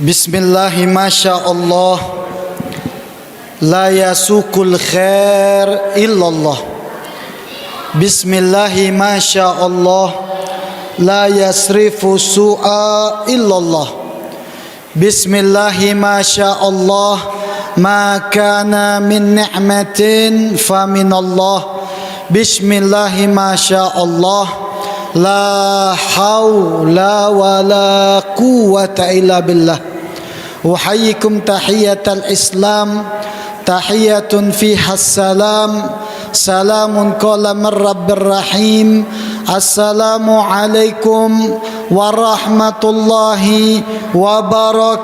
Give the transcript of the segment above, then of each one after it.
Bismillahi masyaallah, la yasukul khair illallah. Bismillahi masyaallah, la yasrifu su'a illallah. Bismillahi masyaallah, ma kana min ni'matin fa minallah. Bismillahi masyaallah, la haula wala quwwata illa billah. Uhayyikum tahiyatal Islam, tahiyatun fiha salam, salamun qala min rabbir rahim. Assalamu alaikum warahmatullahi wabarakatuh.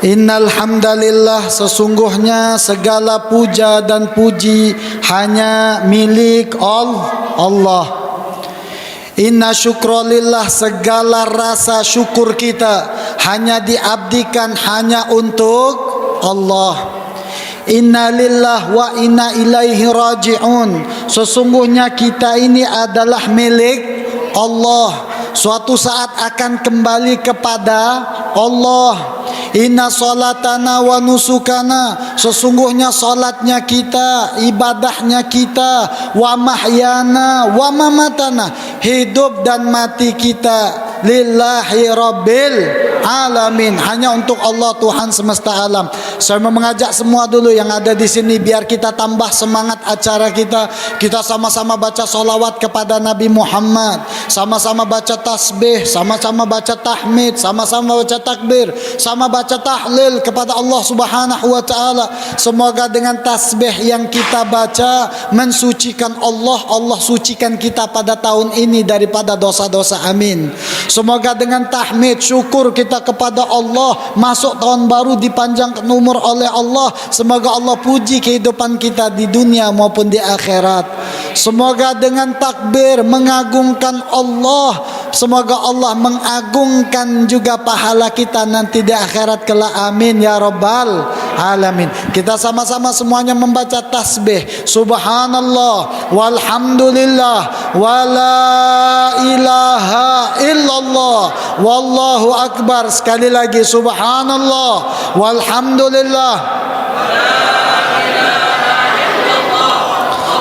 Innal hamdalillah, sesungguhnya segala puja dan puji hanya milik Allah. Inna syukralillah, segala rasa syukur kita hanya diabdikan hanya untuk Allah. Inna lillah wa inna ilaihi raji'un, sesungguhnya kita ini adalah milik Allah, suatu saat akan kembali kepada Allah. Inna salatana wa nusukana, sesungguhnya salatnya kita, ibadahnya kita, wa mahyana wa mamatana, hidup dan mati kita, lillahi rabbil alamin, hanya untuk Allah Tuhan semesta alam. Saya mau mengajak semua dulu yang ada di sini, biar kita tambah semangat acara kita. Kita sama-sama baca salawat kepada Nabi Muhammad, sama-sama baca tasbih, sama-sama baca tahmid, sama-sama baca takbir, sama baca tahlil kepada Allah Subhanahu wa taala. Semoga dengan tasbih yang kita baca mensucikan Allah, Allah sucikan kita pada tahun ini daripada dosa-dosa. Amin. Semoga dengan tahmid syukur kita kepada Allah, masuk tahun baru dipanjangkan umur oleh Allah. Semoga Allah puji kehidupan kita di dunia maupun di akhirat. Semoga dengan takbir mengagungkan Allah, semoga Allah mengagungkan juga pahala kita nanti di akhirat kelak. Amin ya rabbal alamin. Kita sama-sama semuanya membaca tasbih, subhanallah walhamdulillah wala ilaha illallah wallahu akbar. Sekali lagi, subhanallah walhamdulillah.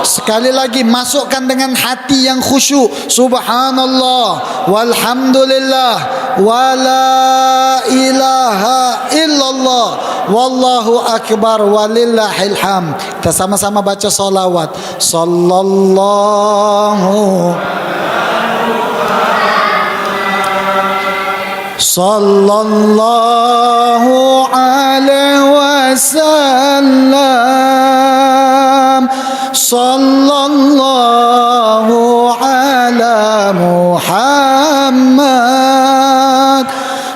Sekali lagi, masukkan dengan hati yang khusyuk, subhanallah walhamdulillah wala ilaha illallah wallahu akbar walillahil hamd. Kita sama-sama baca salawat. Sallallahu alaihi wasallam. Sallallahu ala Muhammad.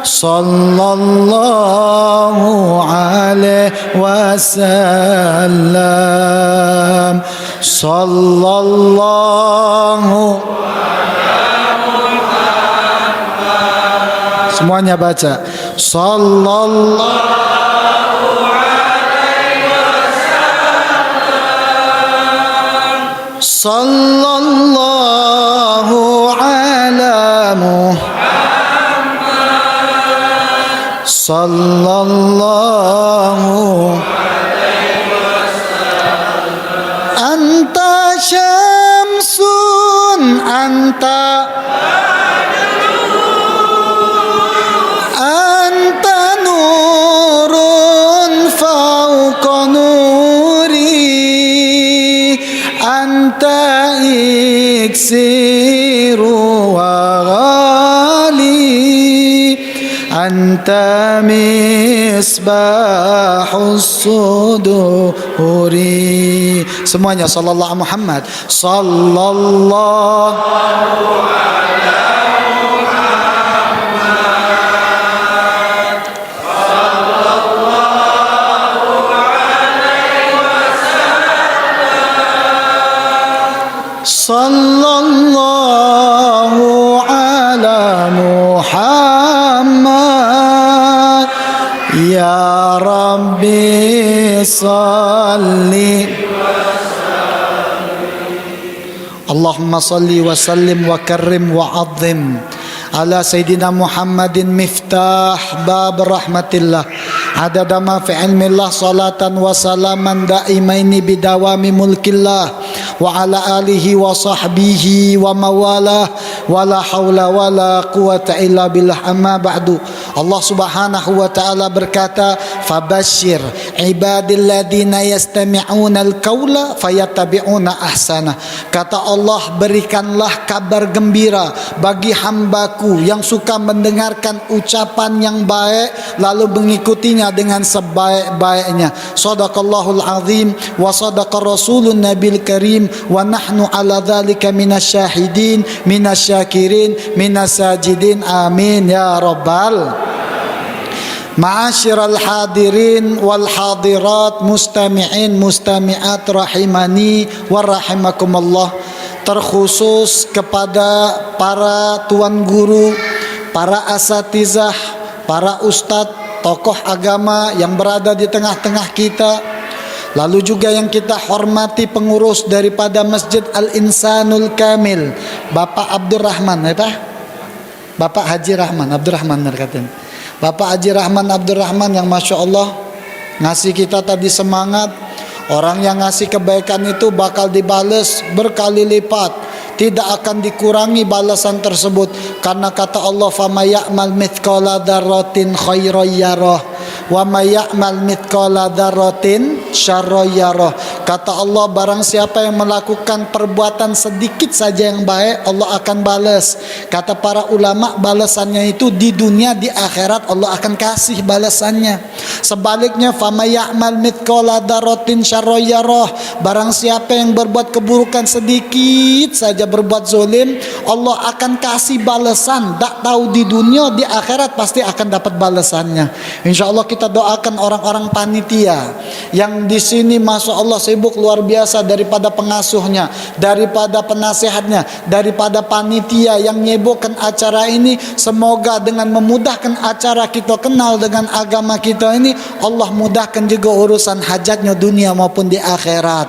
Sallallahu alaihi wasallam. Sallallahu. Semuanya baca. Sallallahu. Sallallahu ala Muhammad. Sallallahu alaihi wasallam. Anta syamsun anta nurun fauqa nuri, anta iksiru wa ghali, anta misbahus suduri. Semuanya sallallahu Muhammad. Sallallahu ala sallallahu ala Muhammad. Ya Rabbi salli. Allahumma Allahumma salli wa sallim wa karrim wa azim ala Sayyidina Muhammadin miftah bab rahmatillah adada ma fi ilmillah salatan wa salaman daimaini bidawami mulkillah wa ala alihi wa sahbihi wa mawalah wa la hawla wa la quwata illa billah. Amma ba'du. Allah subhanahu wa ta'ala berkata, fabashir ibadilladina yastami'una al-qawla fayattabi'una ahsana. Kata Allah, berikanlah kabar gembira bagi hambaku yang suka mendengarkan ucapan yang baik lalu mengikutinya dengan sebaik-baiknya. Shadaqallahul azim wa sadaqa rasulun nabil karim wa nahnu ala dhalika minasyahidin minasyakirin minasajidin amin ya rabbal. Ma'asyiral hadirin wal hadirat mustami'in mustami'at rahimani wa rahimakumullah. Terkhusus kepada para tuan guru, para asatizah, para ustadz, tokoh agama yang berada di tengah-tengah kita. Lalu juga yang kita hormati pengurus daripada Masjid Al-Insanul Kamil, Bapak Abdurrahman, Bapak Haji Rahman Abdurrahman katanya. Bapak Haji Rahman Abdurrahman yang Masya Allah ngasih kita tadi semangat. Orang yang ngasih kebaikan itu bakal dibales berkali lipat, tidak akan dikurangi balasan tersebut. Karena kata Allah, فَمَا يَعْمَلْ مِثْقَالَ ذَرَّةٍ خَيْرًا يَرَهُ وَمَا يَعْمَلْ مِثْقَالَ ذَرَّةٍ شَرًّا يَرَهُ. Kata Allah, barang siapa yang melakukan perbuatan sedikit saja yang baik, Allah akan balas. Kata para ulama, balasannya itu di dunia, di akhirat Allah akan kasih balasannya. Sebaliknya, فَمَا يَعْمَلْ مِثْقَالَ ذَرَّةٍ شَرًّا يَرَهُ. Barang siapa yang berbuat keburukan sedikit saja, berbuat zolim, Allah akan kasih balasan. Tak tahu di dunia, di akhirat pasti akan dapat balasannya. Insya Allah kita doakan orang-orang panitia yang di sini, masya Allah sibuk luar biasa, daripada pengasuhnya, daripada penasehatnya, daripada panitia yang nyebokkan acara ini. Semoga dengan memudahkan acara kita kenal dengan agama kita ini, Allah mudahkan juga urusan hajatnya dunia maupun di akhirat.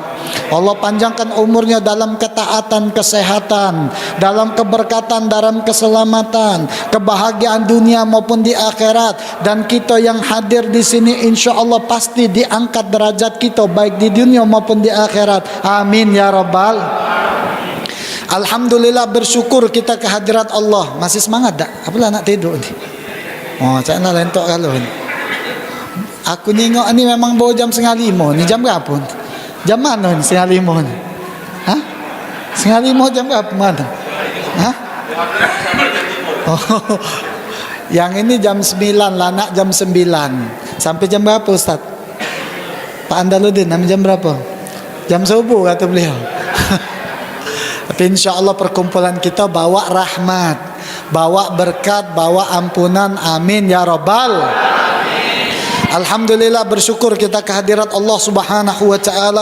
Allah panjangkan umurnya dalam ketaatan, kesehatan, dalam keberkatan, dalam keselamatan, kebahagiaan dunia maupun di akhirat. Dan kita yang hadir di sini insya Allah pasti diangkat derajat kita baik di dunia maupun di akhirat. Amin ya rabbal. Alhamdulillah, bersyukur kita kehadirat Allah. Masih semangat tak? Apalah nak tidur ni? Oh, saya nak lentok kalau ni. Aku nengok ni memang bawa jam 4:30. Ni jam berapa? Jam mana ni 4:30 ni? Hah? 4:30 jam berapa mana? Hah? Oh, yang ini jam 9 lah, nak jam 9. Sampai jam berapa Ustaz? Pak Andaludin, jam berapa? Jam subuh kata beliau. Tapi insya Allah perkumpulan kita bawa rahmat, bawa berkat, bawa ampunan. Amin ya rabbal. Alhamdulillah, bersyukur kita kehadirat Allah subhanahu wa ta'ala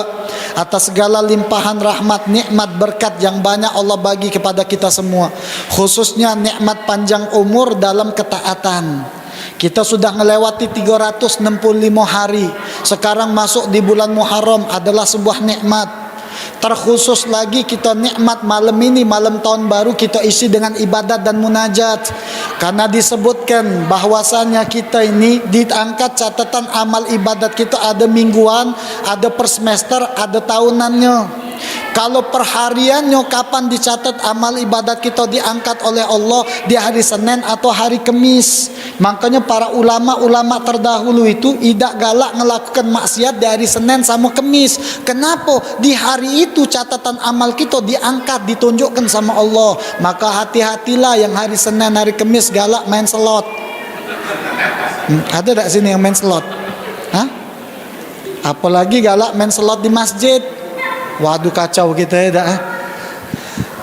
atas segala limpahan rahmat, nikmat, berkat yang banyak Allah bagi kepada kita semua. Khususnya nikmat panjang umur dalam ketaatan. Kita sudah melewati 365 hari. Sekarang masuk di bulan Muharram adalah sebuah nikmat. Terkhusus lagi kita nikmat malam ini, malam tahun baru, kita isi dengan ibadat dan munajat. Karena disebutkan bahwasanya kita ini diangkat catatan amal ibadat kita, ada mingguan, ada per semester, ada tahunannya. Kalau perhariannya kapan dicatat amal ibadat kita diangkat oleh Allah, di hari Senin atau hari Kamis. Makanya para ulama-ulama terdahulu itu tidak galak melakukan maksiat di hari Senin sama Kamis. Kenapa? Di hari itu catatan amal kita diangkat, ditunjukkan sama Allah. Maka hati-hatilah yang hari Senin, hari Kamis galak main slot. Ada tak sini yang main slot? Hah? Apalagi galak main slot di masjid. Waduh, kacau kita ya dah.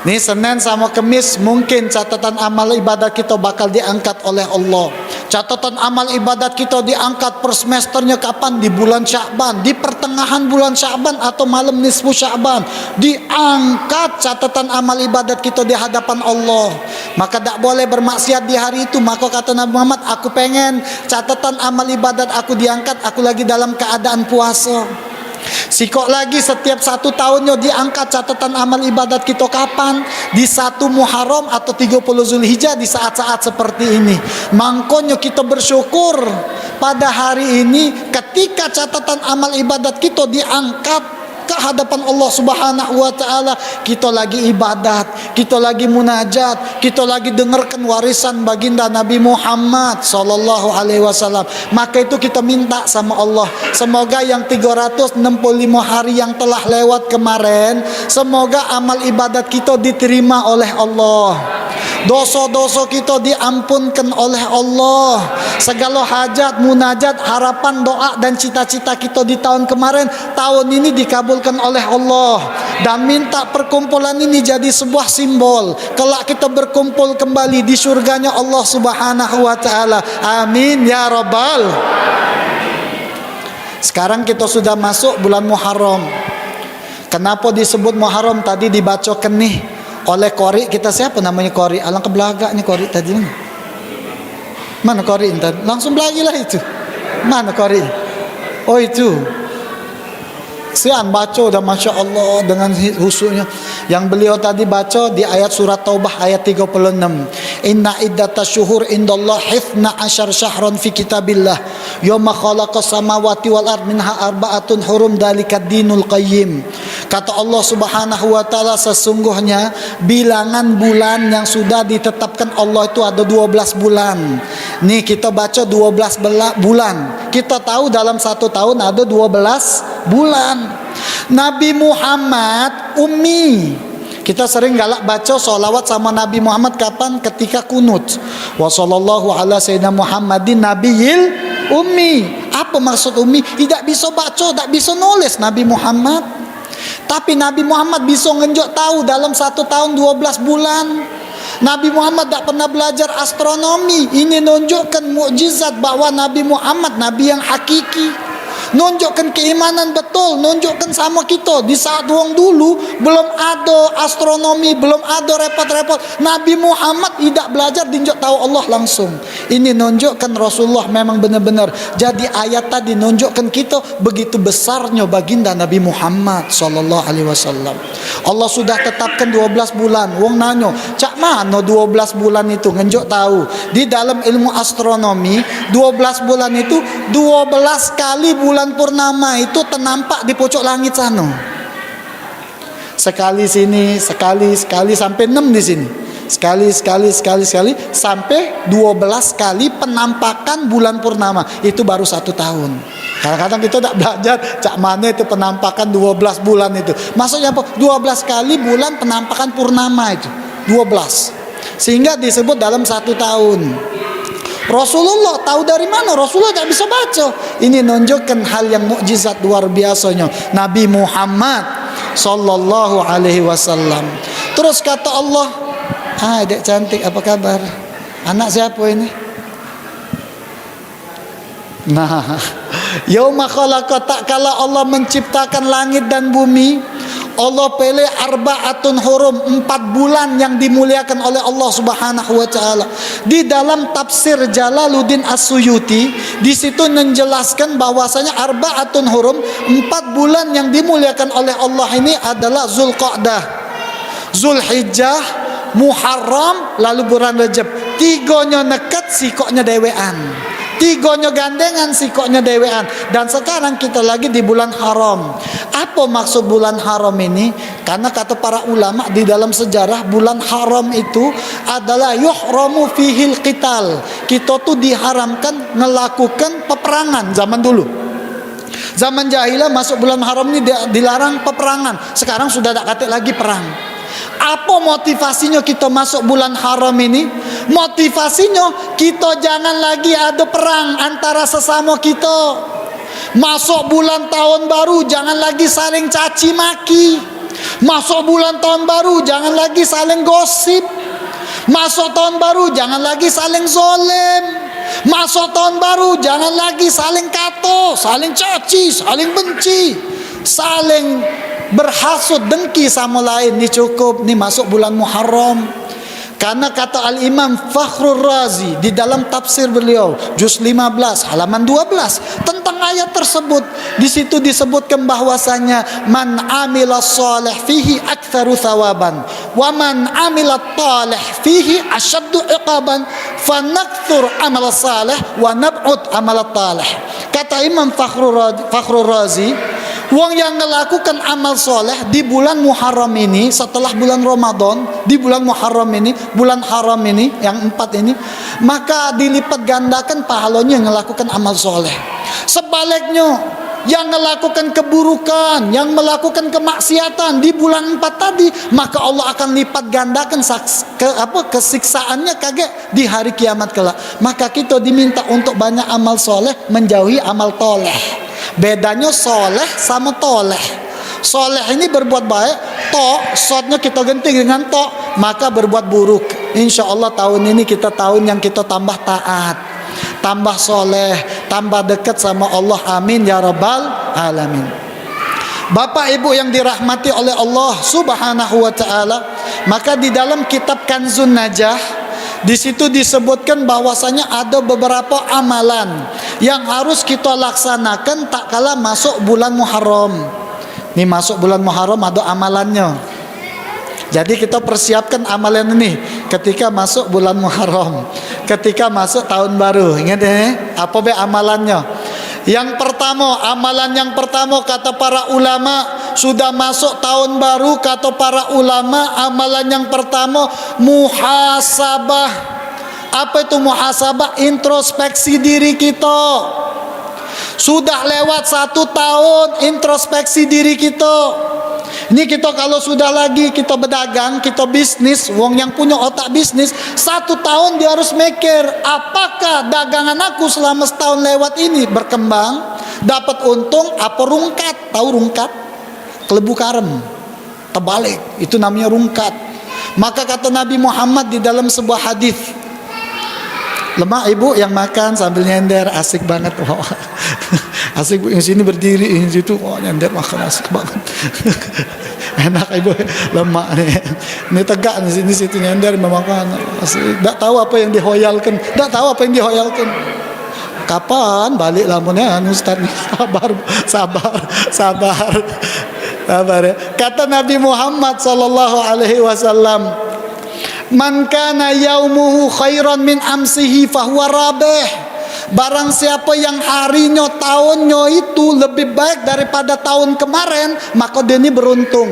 Nih Senin sama Kamis mungkin catatan amal ibadat kita bakal diangkat oleh Allah. Catatan amal ibadat kita diangkat per semesternya kapan? Di bulan Sya'ban, di pertengahan bulan Sya'ban atau malam nisfu Sya'ban. Diangkat catatan amal ibadat kita di hadapan Allah. Maka tak boleh bermaksiat di hari itu. Maka kata Nabi Muhammad, aku pengen catatan amal ibadat aku diangkat, aku lagi dalam keadaan puasa. Sikok lagi setiap 1 tahunnya diangkat catatan amal ibadat kita kapan? Di 1 Muharram atau 30 Zulhijjah, di saat-saat seperti ini. Mangkonyo kita bersyukur pada hari ini ketika catatan amal ibadat kita diangkat ke hadapan Allah Subhanahu wa taala. Kita lagi ibadat, kita lagi munajat, kita lagi dengarkan warisan baginda Nabi Muhammad sallallahu alaihi wasallam. Maka itu kita minta sama Allah, semoga yang 365 hari yang telah lewat kemarin, semoga amal ibadat kita diterima oleh Allah. Dosa-dosa kita diampunkan oleh Allah. Segala hajat, munajat, harapan, doa dan cita-cita kita di tahun kemarin, tahun ini dikabulkan oleh Allah. Dan minta perkumpulan ini jadi sebuah simbol kelak kita berkumpul kembali di surganya Allah Subhanahu wa taala. Amin ya rabbal. Sekarang kita sudah masuk bulan Muharram. Kenapa disebut Muharram? Tadi dibacakan nih oleh Qori kita. Siapa namanya Qori? Alangkah belagaknya Qori tadi. Mana Qori tadi? Langsung belagilah itu. Mana Qori? Oh itu. Sian baca udah Masya Allah dengan husunya. Yang beliau tadi baca di ayat surat Taubah ayat 36. Inna iddatas syuhur indallah hifna asyar syahran fi kitabillah yawma khalaqas samawati wal ard minha arba'atun hurum dalikad dinul qayyim. Kata Allah Subhanahu wa taala, sesungguhnya bilangan bulan yang sudah ditetapkan Allah itu ada 12 bulan. Nih kita baca 12 bulan. Kita tahu dalam 1 tahun ada 12 bulan. Nabi Muhammad ummi. Kita sering galak baca sholawat sama Nabi Muhammad kapan? Ketika kunut. Wa sallallahu ala sayyidina Muhammadin nabiyil ummi. Apa maksud ummi? Tidak bisa baca, tidak bisa nulis Nabi Muhammad. Tapi Nabi Muhammad bisa ngenjok tahu dalam 1 tahun 12 bulan. Nabi Muhammad tak pernah belajar astronomi. Ini nunjukkan mukjizat bahwa Nabi Muhammad Nabi yang hakiki. Nunjukkan keimanan betul, nunjukkan sama kita di saat wong dulu belum ada astronomi, belum ada repot-repot. Nabi Muhammad tidak belajar dinjok tahu Allah langsung. Ini nunjukkan Rasulullah memang benar-benar. Jadi ayat tadi nunjukkan kita begitu besarnya baginda Nabi Muhammad sallallahu alaihi wasallam. Allah sudah tetapkan 12 bulan. Wong nanyo, cak mana 12 bulan itu? Ngenjok tahu. Di dalam ilmu astronomi, 12 bulan itu 12 kali bulan purnama itu ternampak di pojok langit sana. Sekali sini, sekali sampai 6 di sini. Sekali sampai 12 kali penampakan bulan purnama. Itu baru 1 tahun. Kadang-kadang kita tak belajar cak mana itu penampakan 12 bulan itu. Maksudnya apa? 12 kali bulan penampakan purnama itu. 12. Sehingga disebut dalam 1 tahun. Rasulullah tahu dari mana? Rasulullah tak bisa baca. Ini menunjukkan hal yang mukjizat luar biasanya Nabi Muhammad sallallahu alaihi wasallam. Terus kata Allah, adik cantik apa kabar? Anak siapa ini? Nah, yauma khalaqa, tak kala Allah menciptakan langit dan bumi, Allah pilih arba'atun hurum, 4 bulan yang dimuliakan oleh Allah Subhanahu wa taala. Di dalam tafsir Jalaluddin As-Suyuti, di situ menjelaskan bahwasanya arba'atun hurum, 4 bulan yang dimuliakan oleh Allah ini adalah Zulqa'dah, Zulhijjah, Muharram, lalu bulan Rajab. Tigonya nekat, sikoknya dewean. Tigonya gandengan, sikoknya dewean. Dan sekarang kita lagi di bulan haram. Apa maksud bulan haram ini? Karena kata para ulama di dalam sejarah, bulan haram itu adalah yuhramu fihil qital. Kita tuh diharamkan melakukan peperangan zaman dulu. Zaman jahilah masuk bulan haram ini dilarang peperangan. Sekarang sudah tak kata lagi perang. Apa motivasinya kita masuk bulan haram ini? Motivasinya kita jangan lagi ada perang antara sesama kita. Masuk bulan tahun baru jangan lagi saling caci maki. Masuk bulan tahun baru jangan lagi saling gosip. Masuk tahun baru jangan lagi saling zolim. Masuk tahun baru jangan lagi saling kato, saling caci, saling benci, saling berhasut, dengki sama lain. Ini cukup, ini masuk bulan Muharram. Karena kata Al-Imam Fakhrur Razi di dalam tafsir beliau juz 15 halaman 12 tentang ayat tersebut, di situ disebutkan bahwasanya man amila shalih fihi aktsaru thawaban wa man amila talih fihi asyaddu iqaban fanaktsur amal salih wa nab'ud amal talih. Kata Imam Fakhrur Razi, wong yang melakukan amal soleh di bulan Muharram ini, setelah bulan Ramadan, di bulan Muharram ini, bulan haram ini, yang 4 ini, maka dilipat gandakan pahalanya yang melakukan amal soleh. Sebaliknya, yang melakukan keburukan, yang melakukan kemaksiatan di bulan 4 tadi, maka Allah akan lipat gandakan kesiksaannya kagak di hari kiamat kelak. Maka kita diminta untuk banyak amal soleh, menjauhi amal toleh. Bedanya soleh sama toleh. Soleh ini berbuat baik, shotnya kita ganti dengan maka berbuat buruk. Insya Allah tahun ini kita tahun yang kita tambah taat, tambah soleh, tambah dekat sama Allah. Amin ya rabbal alamin. Bapak ibu yang dirahmati oleh Allah subhanahu wa ta'ala, maka di dalam kitab Kanzun Najah, di situ disebutkan bahwasanya ada beberapa amalan yang harus kita laksanakan tak kala masuk bulan Muharram. Nih masuk bulan Muharram ada amalannya. Jadi kita persiapkan amalan ini ketika masuk bulan Muharram, ketika masuk tahun baru. Ingat apa be amalannya? Yang pertama, amalan yang pertama kata para ulama, sudah masuk tahun baru, kata para ulama, amalan yang pertama muhasabah. Apa itu muhasabah? Introspeksi diri kita. Sudah lewat 1 tahun, introspeksi diri kita. Ini kita kalau sudah lagi kita berdagang, kita bisnis, wong yang punya otak bisnis, 1 tahun dia harus mikir, apakah dagangan aku selama setahun lewat ini berkembang, dapat untung, apa rungkat? Tahu rungkat? Kelebu karem, terbalik, itu namanya rungkat. Maka kata Nabi Muhammad di dalam sebuah hadis, lemak ibu yang makan sambil nyender, asik banget. Wow. Asik bu, yang sini berdiri, yang situ nyender makan, asik banget. Enak ibu, lemak nih. Ini tegak di sini situ nyender memakan. Asik. Tak tahu apa yang dihoyalkan, tak tahu apa yang dihoyalkan. Kapan balik lamunnya Ustaz? Sabar ya. Kata Nabi Muhammad sallallahu alaihi wasallam, man kana yaumuhu khairan min amsihi fahuwa rabih. Barang siapa yang harinya, tahunnya itu lebih baik daripada tahun kemarin, maka dia ini beruntung.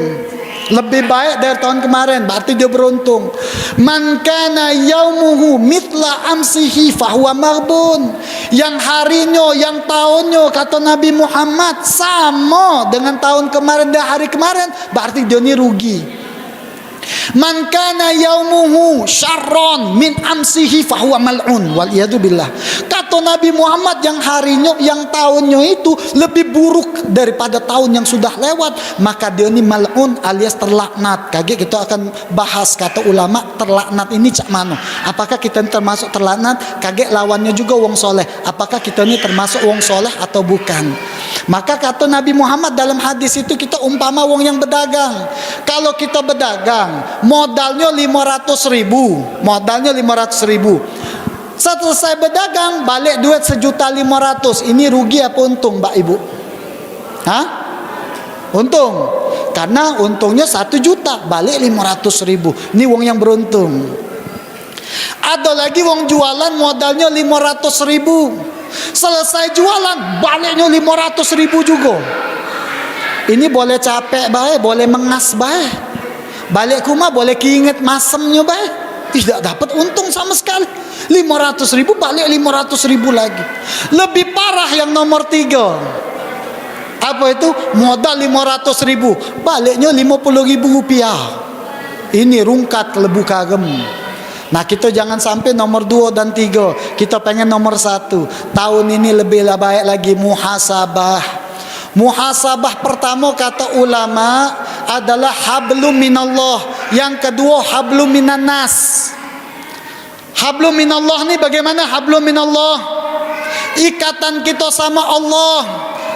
Lebih baik dari tahun kemarin, berarti dia beruntung. Man kana yaumuhu mitla amsihi fahuwa maghbun. Yang harinya, yang tahunnya, kata Nabi Muhammad, sama dengan tahun kemarin dan hari kemarin, berarti dia ini rugi. Man kana yaumuhu syarron min amsihi fahuwa mal'un wal iyadu billah. Kata Nabi Muhammad, yang harinya, yang tahunnya itu lebih buruk daripada tahun yang sudah lewat, maka dia ini mal'un alias terlaknat. Kage kita akan bahas kata ulama terlaknat ini cak mano. Apakah kita ini termasuk terlaknat? Kage lawannya juga wong soleh. Apakah kita ini termasuk wong soleh atau bukan? Maka kata Nabi Muhammad dalam hadis itu, kita umpama wong yang berdagang. Kalau kita berdagang, modalnya 500.000, modalnya 500.000. Selesai berdagang balik duit 1.500.000. Ini rugi apa untung, Mbak Ibu? Hah? Untung. Karena untungnya 1 juta, balik 500.000. Ini wong yang beruntung. Ada lagi wong jualan modalnya 500.000. Selesai jualan baliknya 500.000 juga. Ini boleh capek baik, boleh mengas baik. Balik rumah boleh keinget masemnya baik, tidak dapat untung sama sekali. 500.000 balik 500.000 lagi. Lebih parah yang nomor 3. Apa itu? Modal 500.000, baliknya 50.000 rupiah. Ini rungkat kelebu kagem. Nah, kita jangan sampai nomor 2 dan 3. Kita pengen nomor 1. Tahun ini lebih baik lagi, muhasabah. Muhasabah pertama kata ulama adalah hablum minallah. Yang kedua hablum minannas. Hablum minallah ini bagaimana hablum minallah? Ikatan kita sama Allah.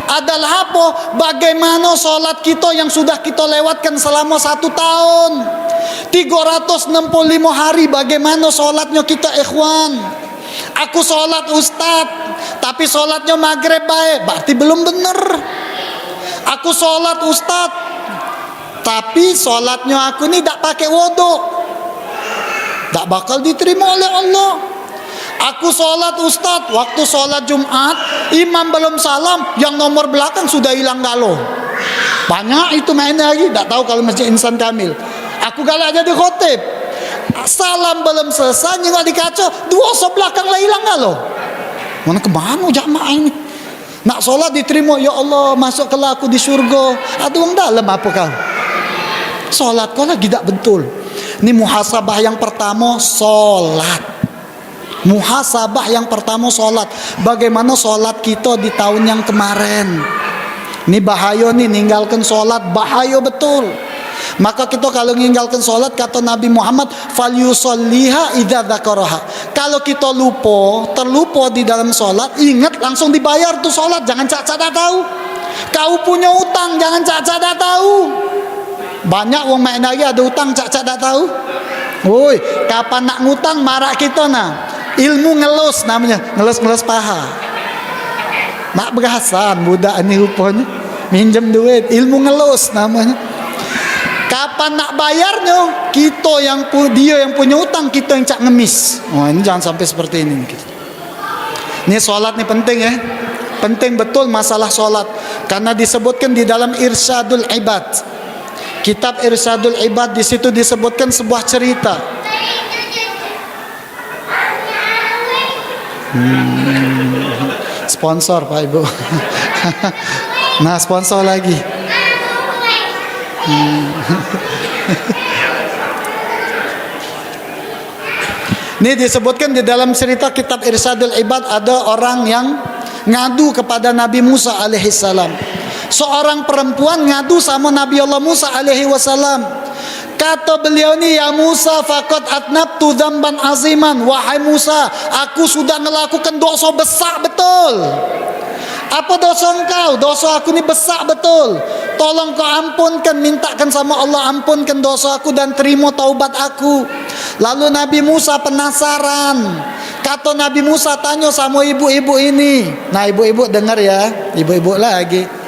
adalah apa? Bagaimana sholat kita yang sudah kita lewatkan selama 1 tahun, 365 hari, bagaimana sholatnya kita ikhwan? Aku sholat Ustaz, tapi sholatnya maghrib baik, berarti belum benar. Aku sholat Ustaz, tapi sholatnya aku ini tak pakai wudu, tak bakal diterima oleh Allah. Aku sholat Ustaz, waktu sholat Jumat imam belum salam, yang nomor belakang sudah hilang galau. Banyak itu mainnya lagi, tak tahu kalau masjid Insan Kamil. Aku galak aja di khotib, salam belum selesai nyengok di kaca, 2 sebelakang lah hilang galau. Mana kemana jamaah ini? Nak sholat diterima, ya Allah masuk ke aku di surga. Ada orang dalam apa kau? Sholat kau lagi tak betul. Ini muhasabah yang pertama, sholat. Muhasabah yang pertama sholat. Bagaimana sholat kita di tahun yang kemarin? Ini bahaya nih, ninggalkan sholat bahaya betul. Maka kita kalau meninggalkan sholat, kata Nabi Muhammad, falyusalliha idza dzakaraha. Kalau kita terlupa di dalam sholat, ingat langsung dibayar tuh sholat. Jangan cak-cak tahu. Kau punya utang, jangan cak-cak tahu. Banyak wong main lagi ada utang cak-cak tahu. Woi, kapan nak ngutang marah kita nah. Ilmu ngelus namanya, ngelus paha. Mak berasan budak ini rupanya, minjem duit, ilmu ngelus namanya. Kapan nak bayarnya? Kita yang dia yang punya utang, kita yang cak ngemis. Oh, ini jangan sampai seperti ini. Ini sholat nih penting ya, penting betul masalah sholat, karena disebutkan di dalam Irsyadul Ibad, kitab Irsyadul Ibad, di situ disebutkan sebuah cerita. Sponsor Pak Ibu. Nah, sponsor lagi. Ini disebutkan di dalam cerita kitab Irsyadul Ibad, ada orang yang ngadu kepada Nabi Musa alaihissalam. Seorang perempuan ngadu sama Nabi Allah Musa alaihi wasallam. Kata beliau ni, ya Musa, faqad atnabtu dzamban aziman. Wahai Musa, aku sudah melakukan dosa besar betul. Apa dosa engkau? Dosa aku ni besar betul. Tolong kau ampunkan, mintakan sama Allah ampunkan dosa aku dan terima taubat aku. Lalu Nabi Musa penasaran. Kata Nabi Musa tanya sama ibu-ibu ini. Nah, ibu-ibu dengar ya, ibu-ibu lagi.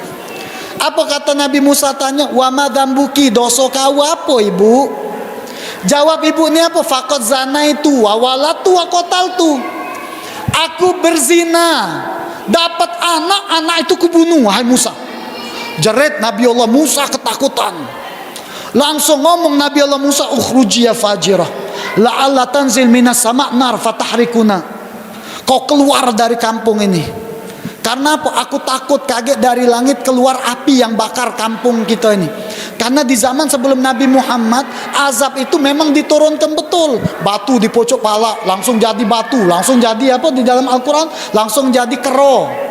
Apa kata Nabi Musa tanya? Wa ma dzambuki, dosa kau apa ibu? Jawab ibu ni apa? Faqad zanaitu wa walatu wa qataltu. Aku berzina, dapat anak itu kubunuh. Wahai Musa. Jerit Nabi Allah Musa ketakutan. Langsung ngomong Nabi Allah Musa, ukhruji ya fajirah, la'alla tanzil minas sama' nar fatahrikuna. Kau keluar dari kampung ini. Karena apa? Aku takut kaget dari langit keluar api yang bakar kampung kita ini. Karena di zaman sebelum Nabi Muhammad, azab itu memang diturunkan betul. Batu di pojok pala langsung jadi batu, langsung jadi apa di dalam Al-Quran, langsung jadi kero.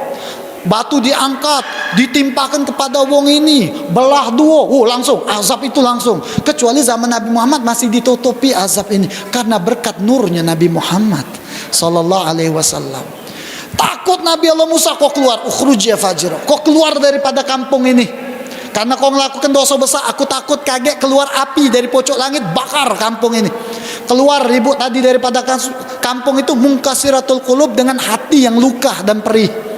Batu diangkat, ditimpakan kepada wong ini, belah dua, langsung azab itu langsung. Kecuali zaman Nabi Muhammad masih ditutupi azab ini karena berkat nurnya Nabi Muhammad sallallahu alaihi wasallam. Takut Nabi Allah Musa, kau keluar, ukhruj ya fajir, kau keluar daripada kampung ini. Karena kau melakukan dosa besar, aku takut kaget keluar api dari pojok langit bakar kampung ini. Keluar ribut tadi daripada kampung itu, munkasiratul qulub, dengan hati yang luka dan perih.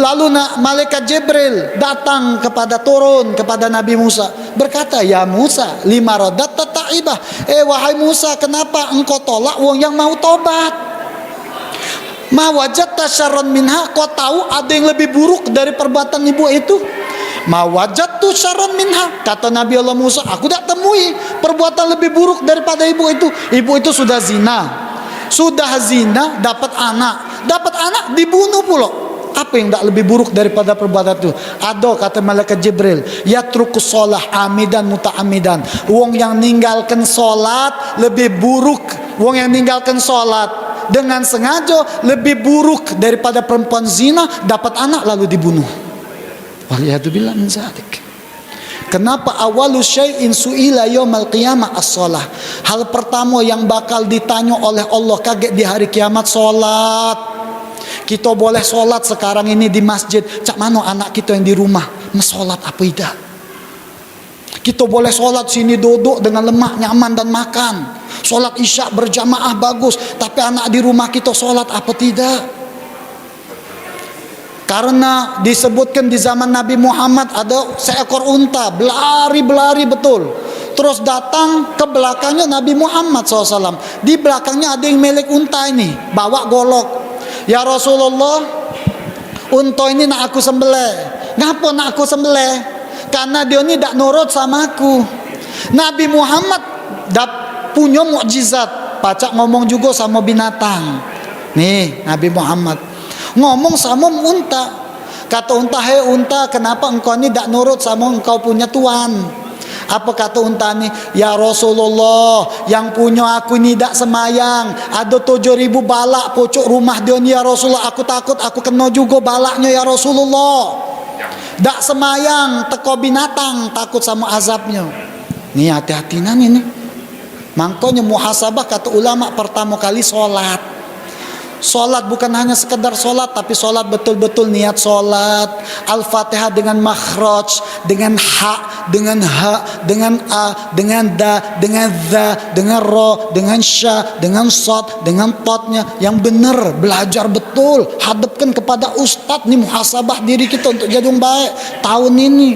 Lalu malaikat Jibril datang turun kepada Nabi Musa, berkata, ya Musa, lima rodat ta'ibah. Wahai Musa, kenapa engkau tolak wong yang mau tobat? Ma wajadta syarran minha, kau tahu ada yang lebih buruk dari perbuatan ibu itu? Ma wajadtu syarran minha, kata Nabi Allah Musa, aku tak temui perbuatan lebih buruk daripada ibu itu. Ibu itu sudah zina, dapat anak dibunuh pula. Apa yang tak lebih buruk daripada perbuatan itu? Ada, kata malaikat Jibril, yatrukus sholah amidan muta'amidan. Wong yang ninggalkan sholat lebih buruk. Wong yang ninggalkan sholat dengan sengaja lebih buruk daripada perempuan zina dapat anak lalu dibunuh. Waliyadzubillah min zalik. Kenapa awalu syai'in su'ila yaumal qiyamah as-shalah? Hal pertama yang bakal ditanya oleh Allah kaget di hari kiamat, salat. Kita boleh sholat sekarang ini di masjid. Cak mano anak kita yang di rumah sholat apa tidak? Kita boleh sholat sini duduk dengan lemak nyaman dan makan. Sholat isya berjamaah bagus. Tapi anak di rumah kita sholat apa tidak? Karena disebutkan di zaman Nabi Muhammad ada seekor unta berlari betul. Terus datang ke belakangnya Nabi Muhammad SAW. Di belakangnya ada yang milik unta ini, bawa golok. Ya Rasulullah, unta ini nak aku sembelih. Ngapa nak aku sembelih? Karena dia ini tak nurut sama aku. Nabi Muhammad punya mukjizat. Pacak ngomong juga sama binatang. Nih Nabi Muhammad ngomong sama unta. Kata unta, hei unta, kenapa engkau ini tak nurut sama engkau punya tuan? Apa kata unta ini? Ya Rasulullah, yang punya aku ini tak semayang. Ada 7.000 balak pocok rumah dia ni ya Rasulullah. Aku takut aku kena juga balaknya ya Rasulullah. Tak semayang, teko binatang, takut sama azabnya. Nih hati-hati ini. Makanya muhasabah kata ulama pertama kali sholat. Solat bukan hanya sekedar solat, tapi solat betul-betul niat solat. Al-Fatihah dengan makhraj, dengan ha, dengan ha, dengan a, dengan da, dengan za, dengan ro, dengan sya, dengan sod, dengan potnya yang benar. Belajar betul, hadapkan kepada ustadz. Nih muhasabah diri kita untuk jadi orang baik tahun ini.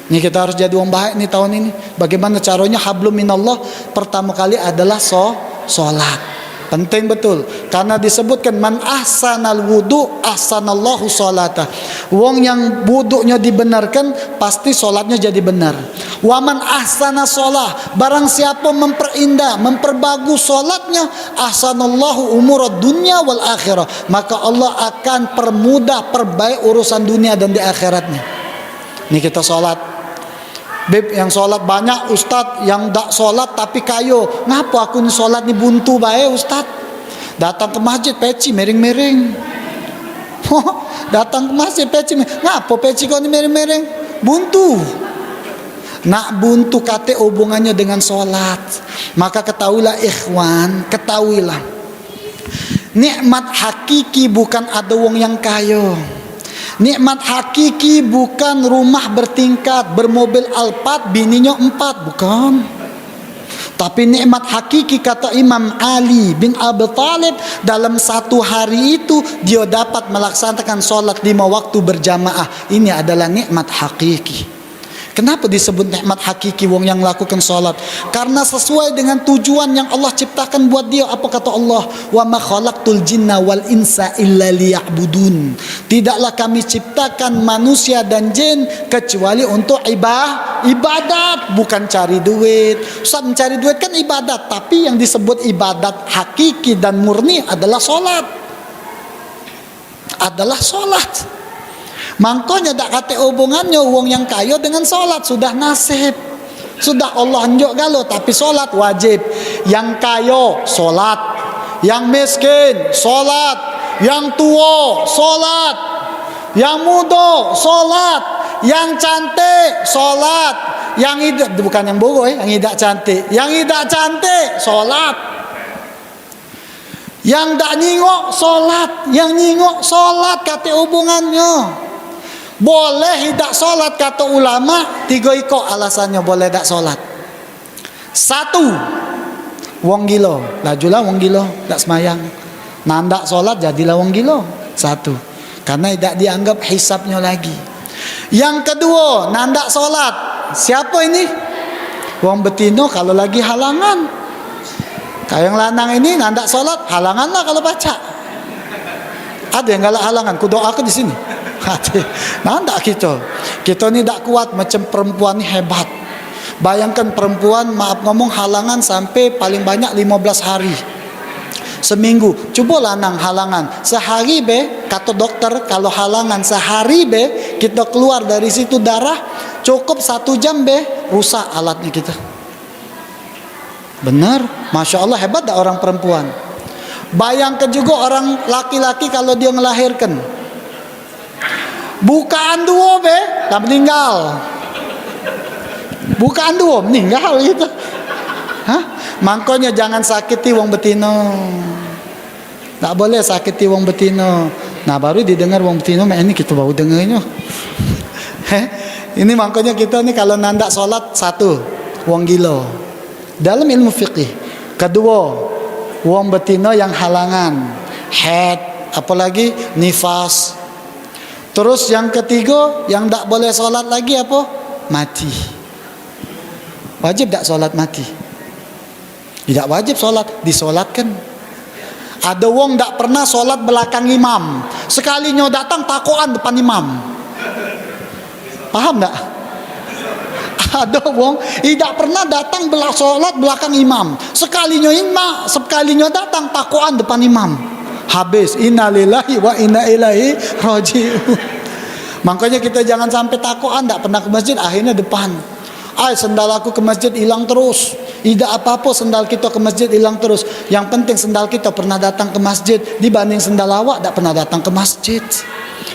Nih kita harus jadi orang baik nih tahun ini. Bagaimana caranya? Hablum minallah pertama kali adalah solat. Penting betul. Karena disebutkan man ahsanal wudu ahsanallahu salatah. Wong yang wuduknya dibenarkan pasti solatnya jadi benar. Wa man ahsana solah, barang siapa memperindah, memperbagus solatnya, ahsanallahu umurad dunya wal akhirah, maka Allah akan permudah, perbaik urusan dunia dan di akhiratnya. Ini kita solat. Beb yang sholat banyak, ustad yang tak sholat tapi kayo. Ngapa aku ni sholat ni buntu bae ustad? Datang ke masjid peci miring-miring. Datang ke masjid peci. Ngapa peci kau ni miring-miring? Buntu. Nak buntu kate hubungannya dengan sholat. Maka ketahuilah ikhwan, ketahuilah. Nikmat hakiki bukan ada wong yang kayo. Nikmat hakiki bukan rumah bertingkat, bermobil Alphard, bininya 4, bukan. Tapi nikmat hakiki kata Imam Ali bin Abi Thalib, dalam satu hari itu dia dapat melaksanakan sholat 5 waktu berjamaah. Ini adalah nikmat hakiki. Kenapa disebut nikmat hakiki wong yang lakukan sholat? Karena sesuai dengan tujuan yang Allah ciptakan buat dia. Apa kata Allah? Wa ma khalaqtul jinna wal insa illa liya'budun. Tidaklah kami ciptakan manusia dan jin kecuali untuk ibadat, bukan cari duit. Ustaz, mencari duit kan ibadat, tapi yang disebut ibadat hakiki dan murni adalah sholat. Adalah sholat. Makanya tak kata hubungannya wong yang kaya dengan solat, sudah nasib. Sudah Allah anjuk galo, tapi solat wajib. Yang kaya solat, yang miskin solat, yang tua solat, yang muda solat, yang cantik solat, yang hidup bukan yang bogo yang tidak cantik, yang tidak cantik solat, yang tak nyingok solat, yang nyingok solat, kata hubungannya. Boleh tidak solat kata ulama 3 iko alasannya boleh tak solat. 1, wong gilo, lajulah wong gilo tak semayang. Nandak solat jadilah wong gilo. 1, karena tidak dianggap hisapnya lagi. Yang kedua, nandak solat. Siapa ini? Wong betino kalau lagi halangan. Kayak yang lanang ini nandak solat, halangan lah kalau baca. Ada yang galak halangan, ku doakan di sini. Nah, tak kita ni tak kuat macam perempuan ni hebat. Bayangkan perempuan, maaf ngomong, halangan sampai paling banyak 15 hari seminggu. Coba lanang halangan sehari be, kata dokter kalau halangan sehari be, kita keluar dari situ darah cukup 1 jam be, rusak alatnya kita. Benar, Masya Allah hebat tak orang perempuan. Bayangkan juga orang laki-laki kalau dia melahirkan, bukaan 2 be, dah meninggal. Bukaan 2 meninggal gitu. Hah? Makanya jangan sakiti wong betino. Tak boleh sakiti wong betino. Nah baru didengar wong betino, ini kita baru dengarnya. Ini makanya kita nih kalau nandak sholat, satu, wong gilo dalam ilmu fikih. Kedua, wong betino yang halangan, haid, apalagi nifas. Terus yang ketiga, yang tak boleh sholat lagi apa? Mati. Wajib tak sholat mati? Tidak wajib sholat, disolatkan. Ada wong tak pernah sholat belakang imam, sekalinya datang takoan depan imam. Paham tak? Ada wong tidak pernah datang sholat belakang imam, sekalinya datang takoan depan imam. Habis, innalillahi wa inna ilaihi raji'un. Makanya kita jangan sampai takoan tak pernah ke masjid, akhirnya depan. Sendal aku ke masjid hilang terus. Tidak apa-apa sendal kita ke masjid hilang terus. Yang penting sendal kita pernah datang ke masjid, dibanding sendal awak tak pernah datang ke masjid.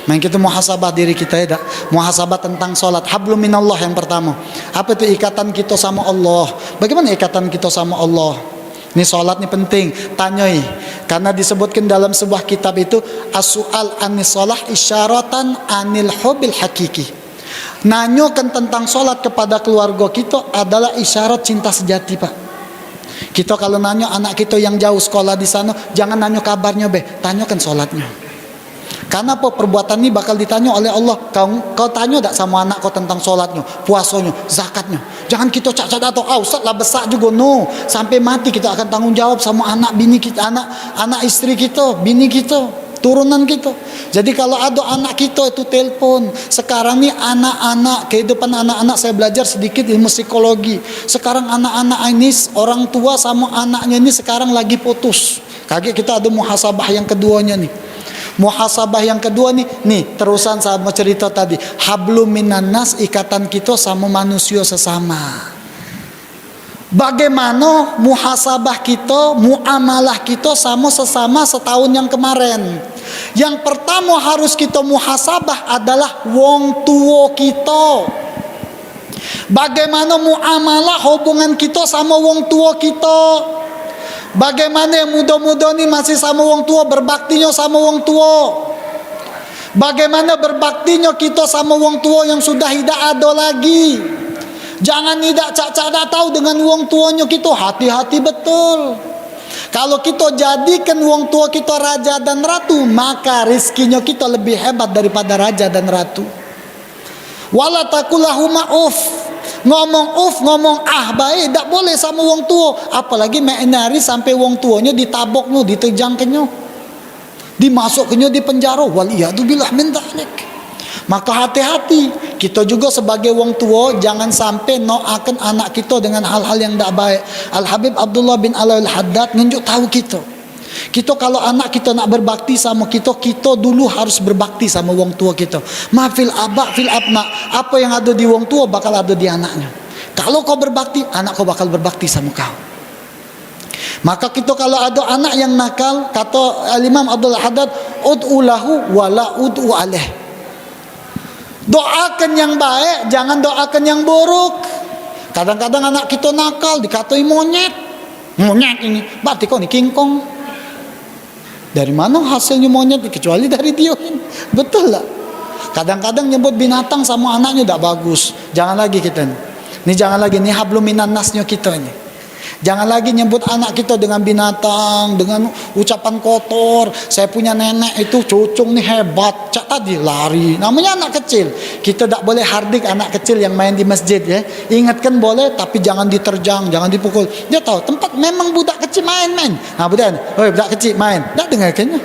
Main kita muhasabah diri kita ya, muhasabah tentang solat. Hablum minallah yang pertama. Apa itu ikatan kita sama Allah? Bagaimana ikatan kita sama Allah? Ini solat ini penting. Tanyai, karena disebutkan dalam sebuah kitab itu as-su'al anis solah isyaratan anil hubil hakiki. Nanyakan tentang solat kepada keluarga kita adalah isyarat cinta sejati, Pak. Kita kalau nanya anak kita yang jauh sekolah di sana, jangan nanya kabarnya, tanyakan solatnya. Karena apa? Perbuatan ini bakal ditanya oleh Allah. Kau tanya tak sama anak kau tentang solatnya, puasanya, zakatnya. Jangan kita cak-cak atau Ustaz lah besar juga, no. Sampai mati kita akan tanggung jawab sama anak bini kita, anak istri kita, bini kita, turunan kita. Jadi kalau ada anak kita itu telepon. Sekarang nih anak-anak, kehidupan anak-anak, saya belajar sedikit ilmu psikologi. Sekarang anak-anak ini, orang tua sama anaknya ini sekarang lagi putus. Kaget kita ada muhasabah yang keduanya nih. Muhasabah yang kedua nih terusan sama cerita tadi. Hablum minan nas, ikatan kita sama manusia sesama. Bagaimana muhasabah kita, muamalah kita sama sesama setahun yang kemarin. Yang pertama harus kita muhasabah adalah wong tua kita. Bagaimana muamalah hubungan kita sama wong tua kita. Bagaimana yang muda-muda ni masih sama wong tua, berbaktinya sama wong tua. Bagaimana berbaktinya kita sama wong tua yang sudah tidak ada lagi. Jangan tidak cak-cak tahu dengan wong tuanya kita, hati-hati betul. Kalau kita jadikan wong tua kita raja dan ratu, maka rizkinya kita lebih hebat daripada raja dan ratu. Wala takulahuma uf. Ngomong baik, tak boleh sama wong tua. Apalagi menari sampai wong tuanya ditaboknya, ditejangkannya, dimasukkannya di penjara. Waliyadzubillah min dzalik. Maka hati-hati. Kita juga sebagai wong tua jangan sampai noakan anak kita dengan hal-hal yang tak baik. Al-Habib Abdullah bin Alwi al-Haddad nunjuk tahu kita. Kita kalau anak kita nak berbakti sama kita dulu harus berbakti sama wong tua kita. Mafil abak fil abna, apa yang ada di wong tua bakal ada di anaknya. Kalau kau berbakti, anak kau bakal berbakti sama kau. Maka kita kalau ada anak yang nakal, kata Al-Imam Abdul Haddad, ud'u lahu wala ud'u alaih. Doakan yang baik, jangan doakan yang buruk. Kadang-kadang anak kita nakal, dikatai monyet ini, berarti kau ni kingkong. Dari mana hasilnya monyet? Kecuali dari dia. Betul lah. Kadang-kadang nyebut binatang sama anaknya tak bagus. Jangan lagi kita ni. Ini jangan lagi. Ini hablum minan nasnya kita ni. Jangan lagi nyebut anak kita dengan binatang, dengan ucapan kotor. Saya punya nenek itu cucung nih hebat. Cak tadi lari. Namanya anak kecil. Kita tak boleh hardik anak kecil yang main di masjid ya. Ingatkan boleh, tapi jangan diterjang, jangan dipukul. Dia tahu tempat memang budak kecil main-main. Nah budak, budak kecil main. Tak dengarkannya.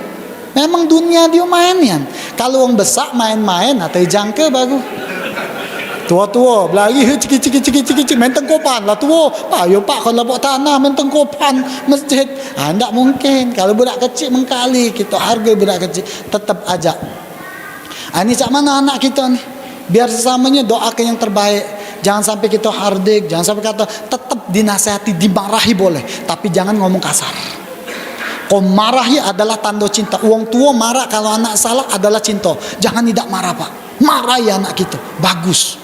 Memang dunia dia main kan. Kalau orang besar main-main, atau jangka bagus. Tua-tua belagi ciki main tengkopan lah tua. Pak kalau buat tanah main tengkopan masjid. Tak mungkin. Kalau budak kecil mengkali, kita hargai budak kecil, tetap ajak. Ini cak mana anak kita nih? Biar sesamanya doakan yang terbaik. Jangan sampai kita hardik, jangan sampai kata, tetap dinasihati, dimarahi boleh, tapi jangan ngomong kasar. Kau marahi adalah tanda cinta. Wong tua marah kalau anak salah adalah cinta. Jangan tidak marah, Pak. Marahi anak kita, bagus.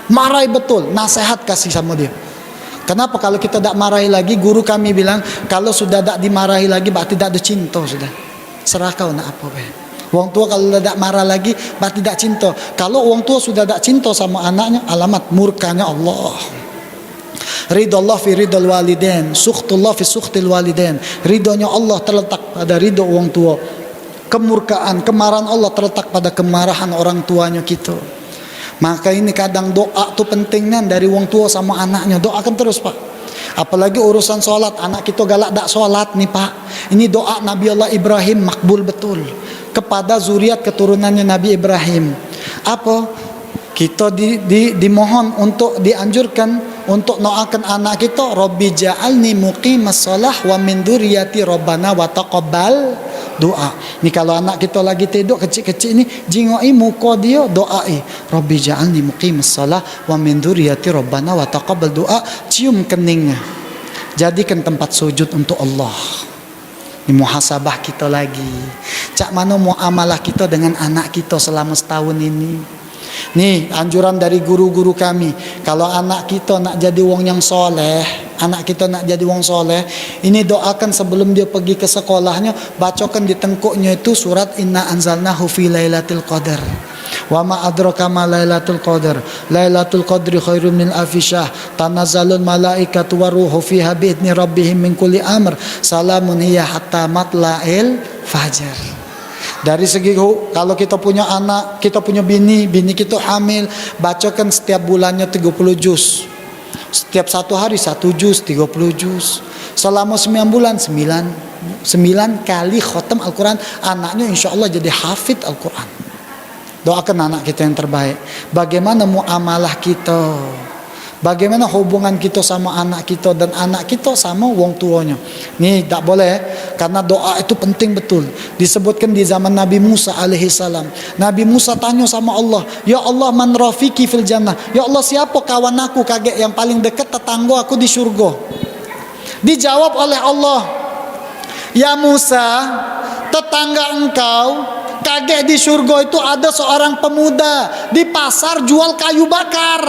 Marahi betul, nasihat kasih sama dia. Kenapa? Kalau kita tak marahi lagi, guru kami bilang kalau sudah tak dimarahi lagi berarti tak ada cinta sudah. serah kau nak apa be. Wong tua kalau tidak marah lagi, berarti tidak cinta. Kalau wong tua sudah tidak cinta sama anaknya, alamat murkanya Allah. Ridho Allah fi ridhol walidain, sukhtullah fi sukhtil walidain. Ridhonya Allah terletak pada ridho wong tua. Kemurkaan, kemarahan Allah terletak pada kemarahan orang tuanya kita. Maka ini kadang doa tuh pentingnya dari wong tua sama anaknya. Doakan terus Pak. Apalagi urusan sholat, anak kita galak tak sholat nih Pak. Ini doa Nabi Allah Ibrahim makbul betul kepada zuriat keturunannya Nabi Ibrahim. Apa? Kita dimohon untuk dianjurkan untuk doakan anak kita, Rabbi ja'alni muqimas shalah wa min dzurriyyati rabbana wa taqabbal doa. Ni kalau anak kita lagi tidur kecil-kecil ni, jingoi muka dia doai, Rabbi ja'alni muqimas shalah wa min dzurriyyati rabbana wa taqabbal doa, cium keningnya. Jadikan tempat sujud untuk Allah. Ini muhasabah kita lagi. Cak mana muamalah kita dengan anak kita selama setahun ini. Nih anjuran dari guru-guru kami, kalau anak kita nak jadi wong yang soleh, anak kita nak jadi wong soleh, ini doakan sebelum dia pergi ke sekolahnya, bacakan di tengkuknya itu surat Inna anzalnahu fi lailatul qadar. Wa ma adraka ma lailatul qadar. Lailatul qadri khairum min alfi syahr. Tanazzalul malaikatu waruhu fiha bi'idzni rabbihim min kulli amr. Salamun hiya hatta matla'il fajar. Dari segi kalau kita punya anak, kita punya bini kita hamil, bacakan setiap bulannya 30 juz. Setiap satu hari 1 juz, 30 juz. Selama 9 bulan 9 kali khotam Al-Quran, anaknya insya Allah jadi hafid Al-Quran. Doakan anak kita yang terbaik. Bagaimana muamalah kita, bagaimana hubungan kita sama anak kita dan anak kita sama wong tuanya. Nih tak boleh, karena doa itu penting betul. Disebutkan di zaman Nabi Musa alaihi salam. Nabi Musa tanya sama Allah, ya Allah man rafiki fil jannah. Ya Allah siapa kawan aku kaget yang paling dekat tetangga aku di surga. Dijawab oleh Allah, ya Musa, tetangga engkau kaget di surga itu ada seorang pemuda di pasar jual kayu bakar.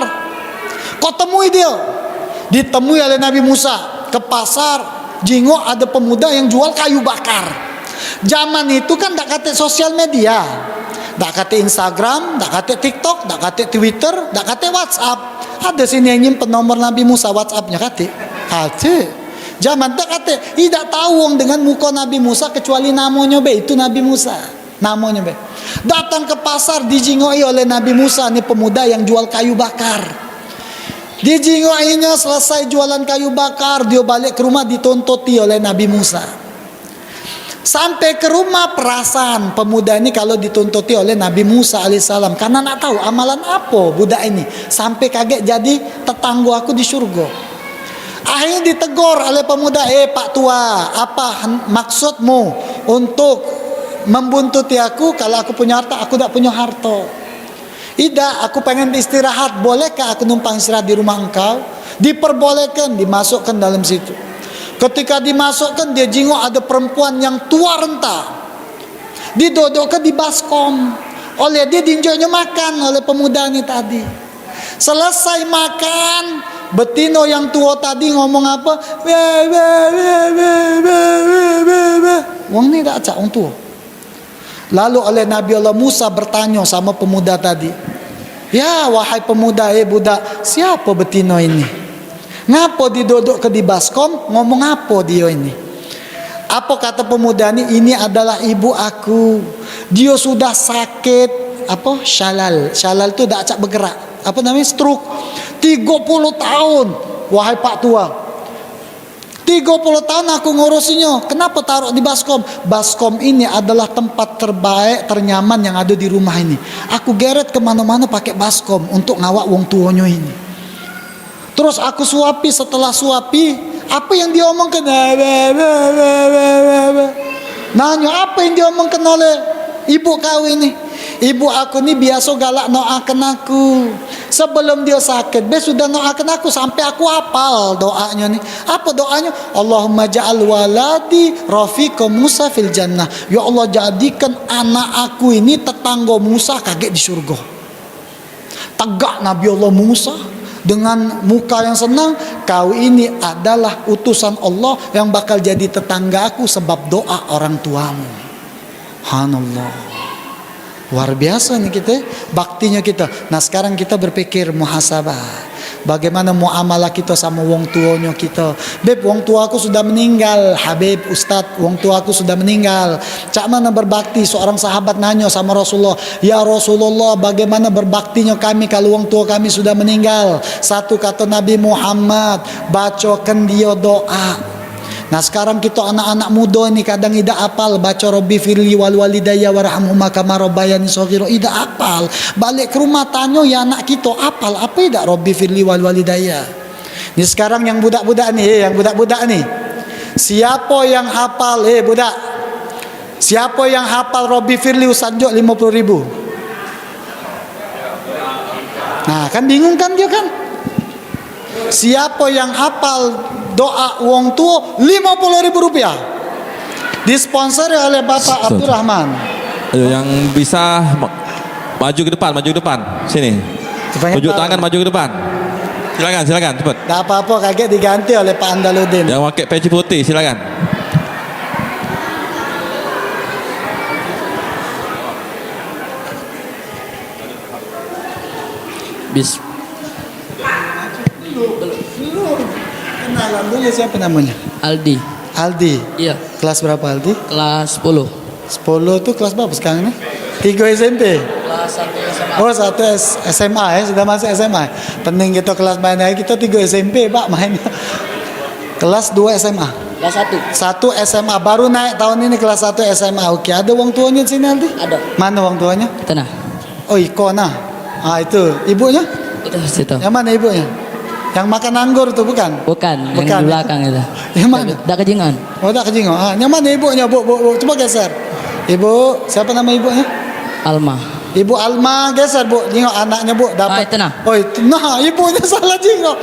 Kau temui dia. Ditemui oleh Nabi Musa ke pasar, jingok ada pemuda yang jual kayu bakar. Zaman itu kan tak kata sosial media, tak kata Instagram, tak kata TikTok, tak kata Twitter, tak kata WhatsApp. Ada sini yang nyimpen nomor Nabi Musa, WhatsAppnya kata. Ada. Zaman tak kata, tidak tahu orang dengan muka Nabi Musa kecuali namanya be, itu Nabi Musa. Namanya be. Datang ke pasar dijingoi oleh Nabi Musa, nih pemuda yang jual kayu bakar. Dijingoinya selesai jualan kayu bakar, dia balik ke rumah ditontotti oleh Nabi Musa. Sampai ke rumah perasan pemuda ini kalau ditontotti oleh Nabi Musa alaihissalam, karena nak tahu amalan apa budak ini sampai kaget jadi tetangga aku di surga. Akhirnya ditegur oleh pemuda, Pak tua, apa maksudmu untuk membuntuti aku? Kalau aku punya harta, aku tak punya harta. Tidak, aku pengen istirahat. Bolehkah aku numpang istirahat di rumah engkau? Diperbolehkan, dimasukkan dalam situ. Ketika dimasukkan, dia jingok ada perempuan yang tua renta. Didodokkan di baskom. Oleh dia dinjoknya makan oleh pemuda ini tadi. Selesai makan, betino yang tua tadi ngomong apa? Wong ini tak acak wong tua. Lalu oleh Nabi Allah Musa bertanya sama pemuda tadi, ya wahai pemuda, budak, siapa betino ini? Ngapa didodok ke di baskom? Ngomong apa dia ini? Apa kata pemuda ini? Ini adalah ibu aku. Dia sudah sakit, apa? Syalal. Syalal itu tak acak bergerak. Apa namanya? Stroke. 30 tahun. Wahai Pak tua, 30 tahun aku ngurusinya. Kenapa taruh di baskom? Baskom ini adalah tempat terbaik, ternyaman yang ada di rumah ini. Aku geret kemana-mana pakai baskom untuk ngawak wong tuanya ini. Terus aku suapi, setelah suapi, apa yang dia omongkan? Nanya, apa yang dia omongkan oleh ibu kau ini? Ibu aku ini biasa galak doakan aku. Sebelum dia sakit, dia sudah doakan aku sampai aku hafal doanya nih. Apa doanya? Allahumma ja'al waladi rafiqa Musa fil jannah. Ya Allah, jadikan anak aku ini tetangga Musa kaget di surga. Tegak Nabi Allah Musa dengan muka yang senang, kau ini adalah utusan Allah yang bakal jadi tetangga aku sebab doa orang tuamu. Subhanallah. Luar biasa nih kita, baktinya kita. Nah sekarang kita berpikir muhasabah. Bagaimana muamalah kita sama wong tuanya kita. Beb, wong tuaku sudah meninggal. Habib, Ustadz, wong tuaku sudah meninggal. Cak mana berbakti? Seorang sahabat nanya sama Rasulullah, ya Rasulullah, bagaimana berbaktinya kami kalau wong tua kami sudah meninggal? Satu kata Nabi Muhammad, bacakan dia doa. Nah sekarang kita anak-anak muda ini kadang tidak apal baca Rabbi firli wal walidayya warhamhuma kama rabbayani shaghira, tidak apal. Balik ke rumah tanya ya anak kita apal apa tidak Rabbi firli wal walidayya. Ini sekarang yang budak-budak nih, siapa yang hafal budak, siapa yang hafal Rabbi firli Ustaz 50.000? Nah kan bingung kan dia kan. Siapa yang hafal doa wong tua 50.000 rupiah, disponsori oleh Bapak Abdurrahman. Ayo yang bisa maju ke depan, sini. Tunjuk tangan maju ke depan. Silakan cepat. Tak apa-apa kaget diganti oleh Pak Andaludin. Yang pakai peci putih silakan. Kenalan dulu siapa namanya? Aldi. Iya. Kelas berapa Aldi? Kelas 10. 10 tuh kelas berapa sekarang nih? 3 SMP. Kelas 1 SMA. Oh 1 SMA ya, sudah masuk SMA. Pening kita kelas main aja, kita 3 SMP Pak main. Kelas 2 SMA. Kelas 1 SMA baru naik tahun ini kelas 1 SMA. Oke, ada wong tuanya di sini Aldi? Ada. Mana wong tuanya? Tenang. Oh Iko nah. Itu ibunya? Itu situ. Yang mana ibunya? Yang makan anggur tuh bukan? Bukan. Bukan. Yang di belakang itu. Yang mana? Dak kejingan. Oh tak kejingo. Yang mana ibunya bu? Coba geser. Ibu, siapa nama ibunya? Alma. Ibu Alma, geser bu. Jingok anaknya bu dapat. Itu nah. Oh itu nah ibunya salah jingok.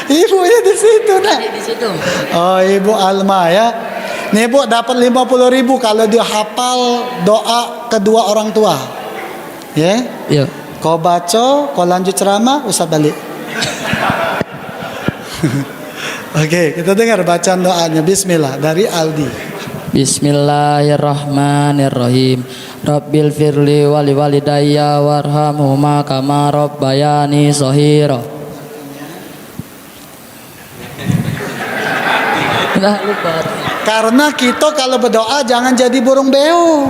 Ibunya di situ nah. Di situ. Oh ibu Alma ya. Nih bu dapat 50.000 kalau dia hafal doa kedua orang tua. Ya? Iya. Kau baca, kau lanjut ceramah, usah balik. Oke, kita dengar bacaan doanya. Bismillah dari Aldi. Bismillahirrahmanirrahim. Rabbil firli wali walidayya warhamhuma kama rabbayani shaghira. Enggak lupa. Karena kita kalau berdoa jangan jadi burung beo.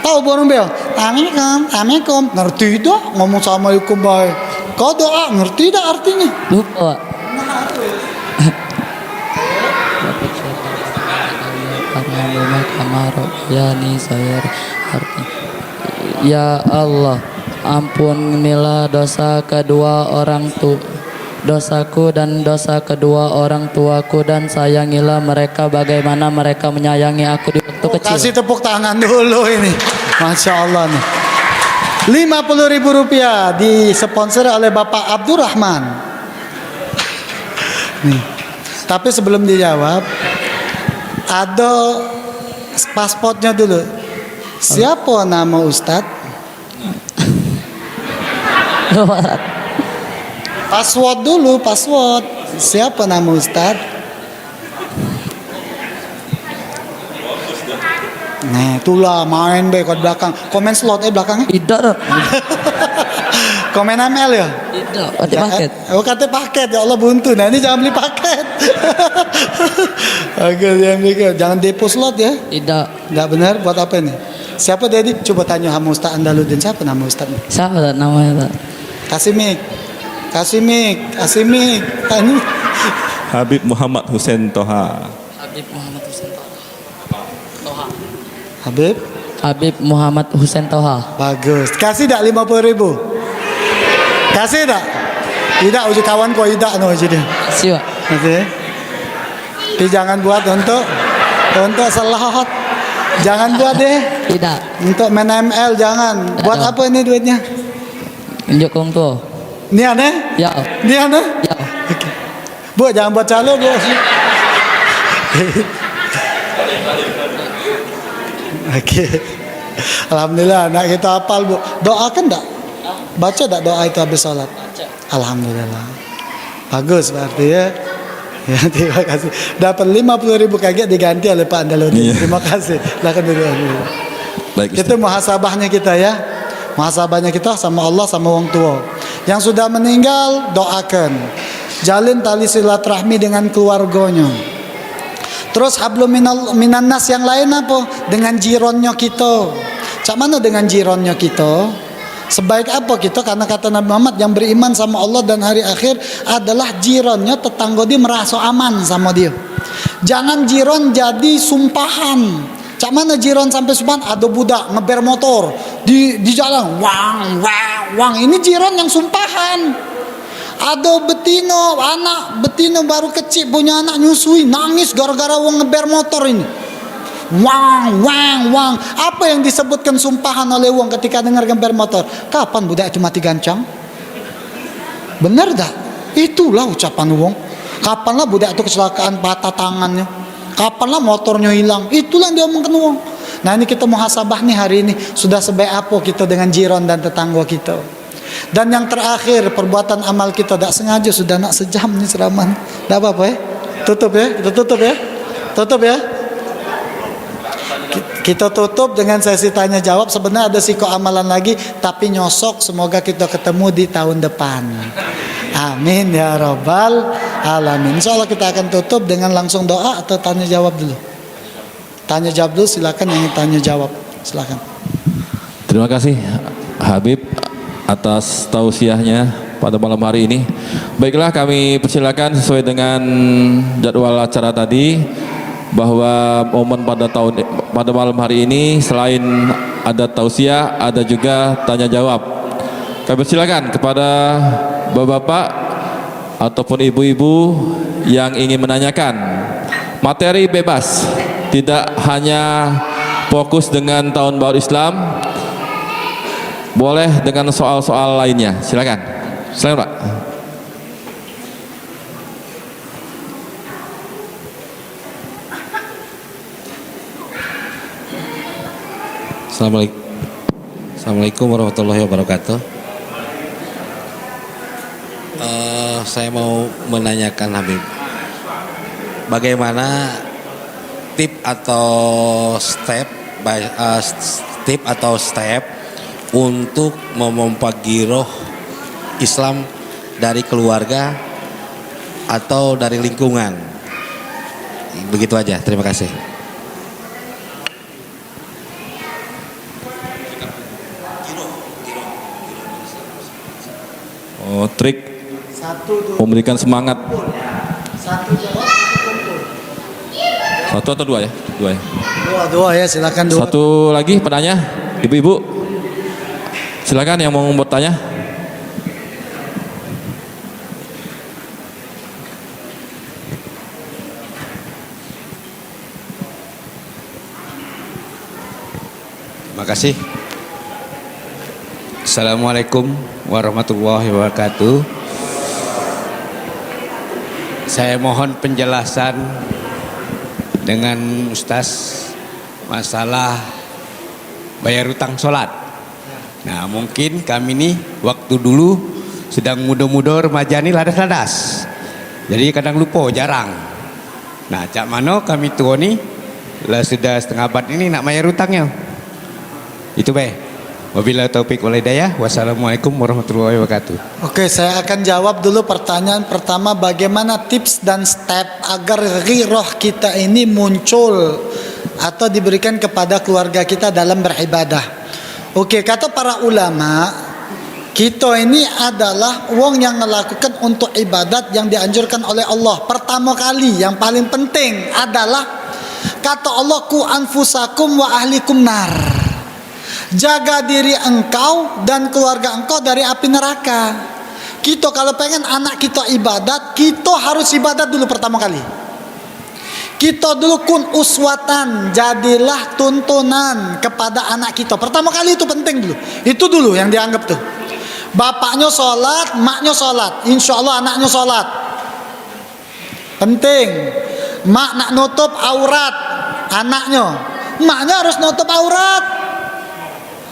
Tahu burung beo? Assalamualaikum. Ngerti tak? Ngomong assalamualaikum baik. Kau doa ngerti tak artinya? Lupa. Ya Allah, ampunilah dosa kedua orang dosaku dan dosa kedua orang tuaku, dan sayangilah mereka bagaimana mereka menyayangi aku di waktu kecil. Kasih tepuk tangan dulu ini. Masya Allah nih. 50.000 rupiah disponsori oleh Bapak Abdurrahman. Nih. Tapi sebelum dijawab, ada pasportnya dulu. Siapa nama Ustadz? Password dulu, password. Siapa nama Ustadz? Nah, itulah main be ke belakang. Komen slot belakangnya. Tidak. Komen ML ya? Tidak. Pakai paket. Oh kata paket ya Allah buntu. Nah ini jangan beli paket. Oke, jangan depo slot ya. Tidak. Enggak benar buat apa ini? Siapa Dedi? Coba tanya sama Ustaz Andaludin. Siapa nama Ustaz? Siapa namanya? Kasih mic. Tanya. Habib Muhammad Hussein Toha. Habib Muhammad Hussein Toha. Habib Muhammad Hussein Toha. Bagus. Kasih tak 50.000? Kasih tak? Tidak uji kawan kau tidak no uji dia. Siapa? Oke. Tapi jangan buat untuk salah. Jangan buat deh. Tidak. Untuk main ML jangan. Buat apa ini duitnya? Tunjuk kong tuh. Ini aneh? Ya. Ini aneh? Ya. Oke. Bu jangan buat calo bu. Oke. Alhamdulillah anak kita hafal bu. Doakan tak? Baca tak doa itu habis sholat? Alhamdulillah. Bagus berarti ya. Ya, terima kasih. Dapat 50.000 kaget diganti oleh Pak Andaludin. Iya. Terima kasih. Silakan dulu. Baik, Itu muhasabahnya kita ya. Muhasabahnya kita sama Allah sama orang tua. Yang sudah meninggal doakan. Jalin tali silaturahmi dengan keluarganya. Terus hablum minan nas yang lain apa? Dengan jironnya kita. Cak mana dengan jironnya kita? Sebaik apa kita, karena kata Nabi Muhammad yang beriman sama Allah dan hari akhir adalah jironnya tetangga dia merasa aman sama dia. Jangan jiron jadi sumpahan. Cak mana jiron sampai sumpahan? Ada budak ngeber motor di jalan, wang wang wang. Ini jiron yang sumpahan. Ada betino, anak betino baru kecil punya anak nyusui, nangis gara-gara wong ngeber motor ini. Wang, wang, wang. Apa yang disebutkan sumpahan oleh wong ketika dengar ngeber motor? Kapan budak itu mati gancang? Benar dah. Itulah ucapan wong. Kapanlah budak itu kecelakaan patah tangannya? Kapanlah motornya hilang? Itulah yang diomongkan wong. Nah ini kita muhasabah nih hari ini. Sudah sebaik apa kita dengan jiran dan tetangga kita. Dan yang terakhir, perbuatan amal kita tak sengaja. Sudah nak sejam nih ceramah. Tak apa-apa ya. Tutup ya. Kita tutup ya. Tutup ya. Kita tutup dengan sesi tanya jawab. Sebenarnya ada siko amalan lagi, tapi nyosok. Semoga kita ketemu di tahun depan. Amin ya rabbal alamin. Insyaallah kita akan tutup dengan langsung doa atau tanya jawab dulu. Tanya jawab dulu, silakan yang tanya jawab. Silakan. Terima kasih Habib atas tausiahnya pada malam hari ini. Baiklah, kami persilakan sesuai dengan jadwal acara tadi, bahwa momen pada malam hari ini selain ada tausiah, ada juga tanya jawab. Kami persilakan kepada bapak-bapak ataupun ibu-ibu yang ingin menanyakan. Materi bebas, tidak hanya fokus dengan tahun baru Islam, boleh dengan soal-soal lainnya. Silakan. Silakan, Pak. Assalamualaikum warahmatullahi wabarakatuh. Saya mau menanyakan Habib, bagaimana tip atau step untuk memompa giroh Islam dari keluarga atau dari lingkungan. Begitu aja, terima kasih. Oh, trik memberikan semangat. Satu jawab, satu kumpul. Satu atau dua ya? Dua ya. Dua ya, silakan dua. Satu lagi penanya, ibu-ibu. Silakan yang mau bertanya. Terima kasih. Assalamualaikum warahmatullahi wabarakatuh. Saya mohon penjelasan dengan Ustaz masalah bayar utang sholat. Nah mungkin kami nih waktu dulu sedang muda-muda remaja nih ladas-ladas. Jadi kadang lupa, jarang. Nah cak mano kami tua nih lah sudah setengah abad ini nak bayar utangnya. Itu be. Wabillahi taufik wal hidayah. Wassalamualaikum warahmatullahi wabarakatuh. Oke, saya akan jawab dulu pertanyaan pertama, bagaimana tips dan step agar ghiroh kita ini muncul atau diberikan kepada keluarga kita dalam beribadah. Oke, kata para ulama, kita ini adalah wong yang melakukan untuk ibadat yang dianjurkan oleh Allah. Pertama kali yang paling penting adalah kata Allah, ku anfusakum wa ahlikum nar. Jaga diri engkau dan keluarga engkau dari api neraka. Kita kalau pengen anak kita ibadat, kita harus ibadat dulu pertama kali. Kita dulu kun uswatan, jadilah tuntunan kepada anak kita. Pertama kali itu penting dulu. Itu dulu yang dianggap tuh. Bapaknya sholat, maknya sholat, insya Allah anaknya sholat. Penting. Mak nak nutup aurat anaknya, maknya harus nutup aurat.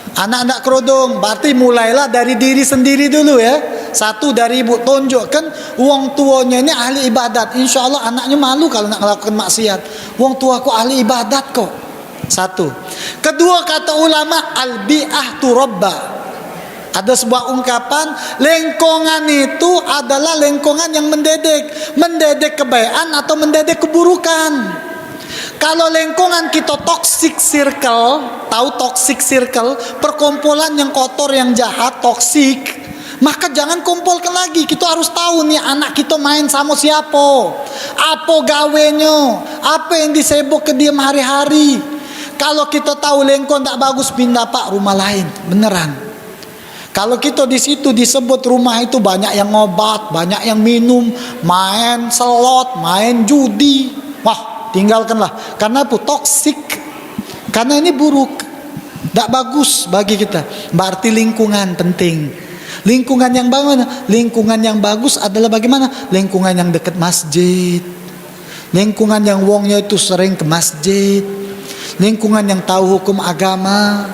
Anak-anak kerudung, berarti mulailah dari diri sendiri dulu ya. Satu dari ibu tunjukkan wong tuanya ini ahli ibadat. Insya Allah anaknya malu kalau nak melakukan maksiat. Wong tuaku ahli ibadat kok. Satu. Kedua, kata ulama, al-bi'ah turabba. Ada sebuah ungkapan, lingkungan itu adalah lingkungan yang mendidik kebaikan atau mendidik keburukan. Kalau lingkungan kita toxic circle, tahu toxic circle, perkumpulan yang kotor, yang jahat, toxic, maka jangan kumpulkan lagi. Kita harus tahu nih anak kita main sama siapa, apa gawenya, apa yang disebut ke dia hari-hari. Kalau kita tahu lingkungan tak bagus, pindah pak rumah lain, beneran. Kalau kita di situ disebut rumah itu banyak yang ngobat, banyak yang minum, main slot, main judi, wah tinggalkanlah. Karena itu toksik, karena ini buruk, tidak bagus bagi kita. Berarti lingkungan penting. Lingkungan yang bagaimana? Lingkungan yang bagus adalah bagaimana? Lingkungan yang dekat masjid, lingkungan yang wongnya itu sering ke masjid, lingkungan yang tahu hukum agama.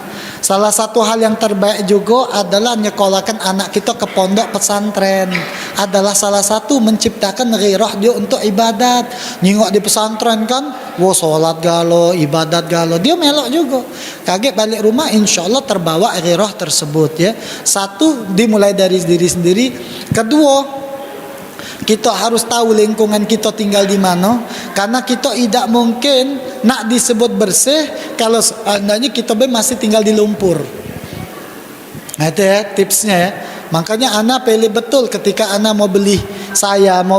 Salah satu hal yang terbaik juga adalah nyekolahkan anak kita ke pondok pesantren. Adalah salah satu menciptakan ghirah dia untuk ibadat. Nyingok di pesantren kan, wah sholat galo, ibadat galo, dia melok juga. Kaget balik rumah, insya Allah terbawa ghirah tersebut ya. Satu, dimulai dari diri sendiri. Kedua, kita harus tahu lingkungan kita tinggal di mana, karena kita tidak mungkin nak disebut bersih kalau seandainya kita masih tinggal di lumpur. Nah itu ya tipsnya ya. Makanya anak pilih betul ketika anak mau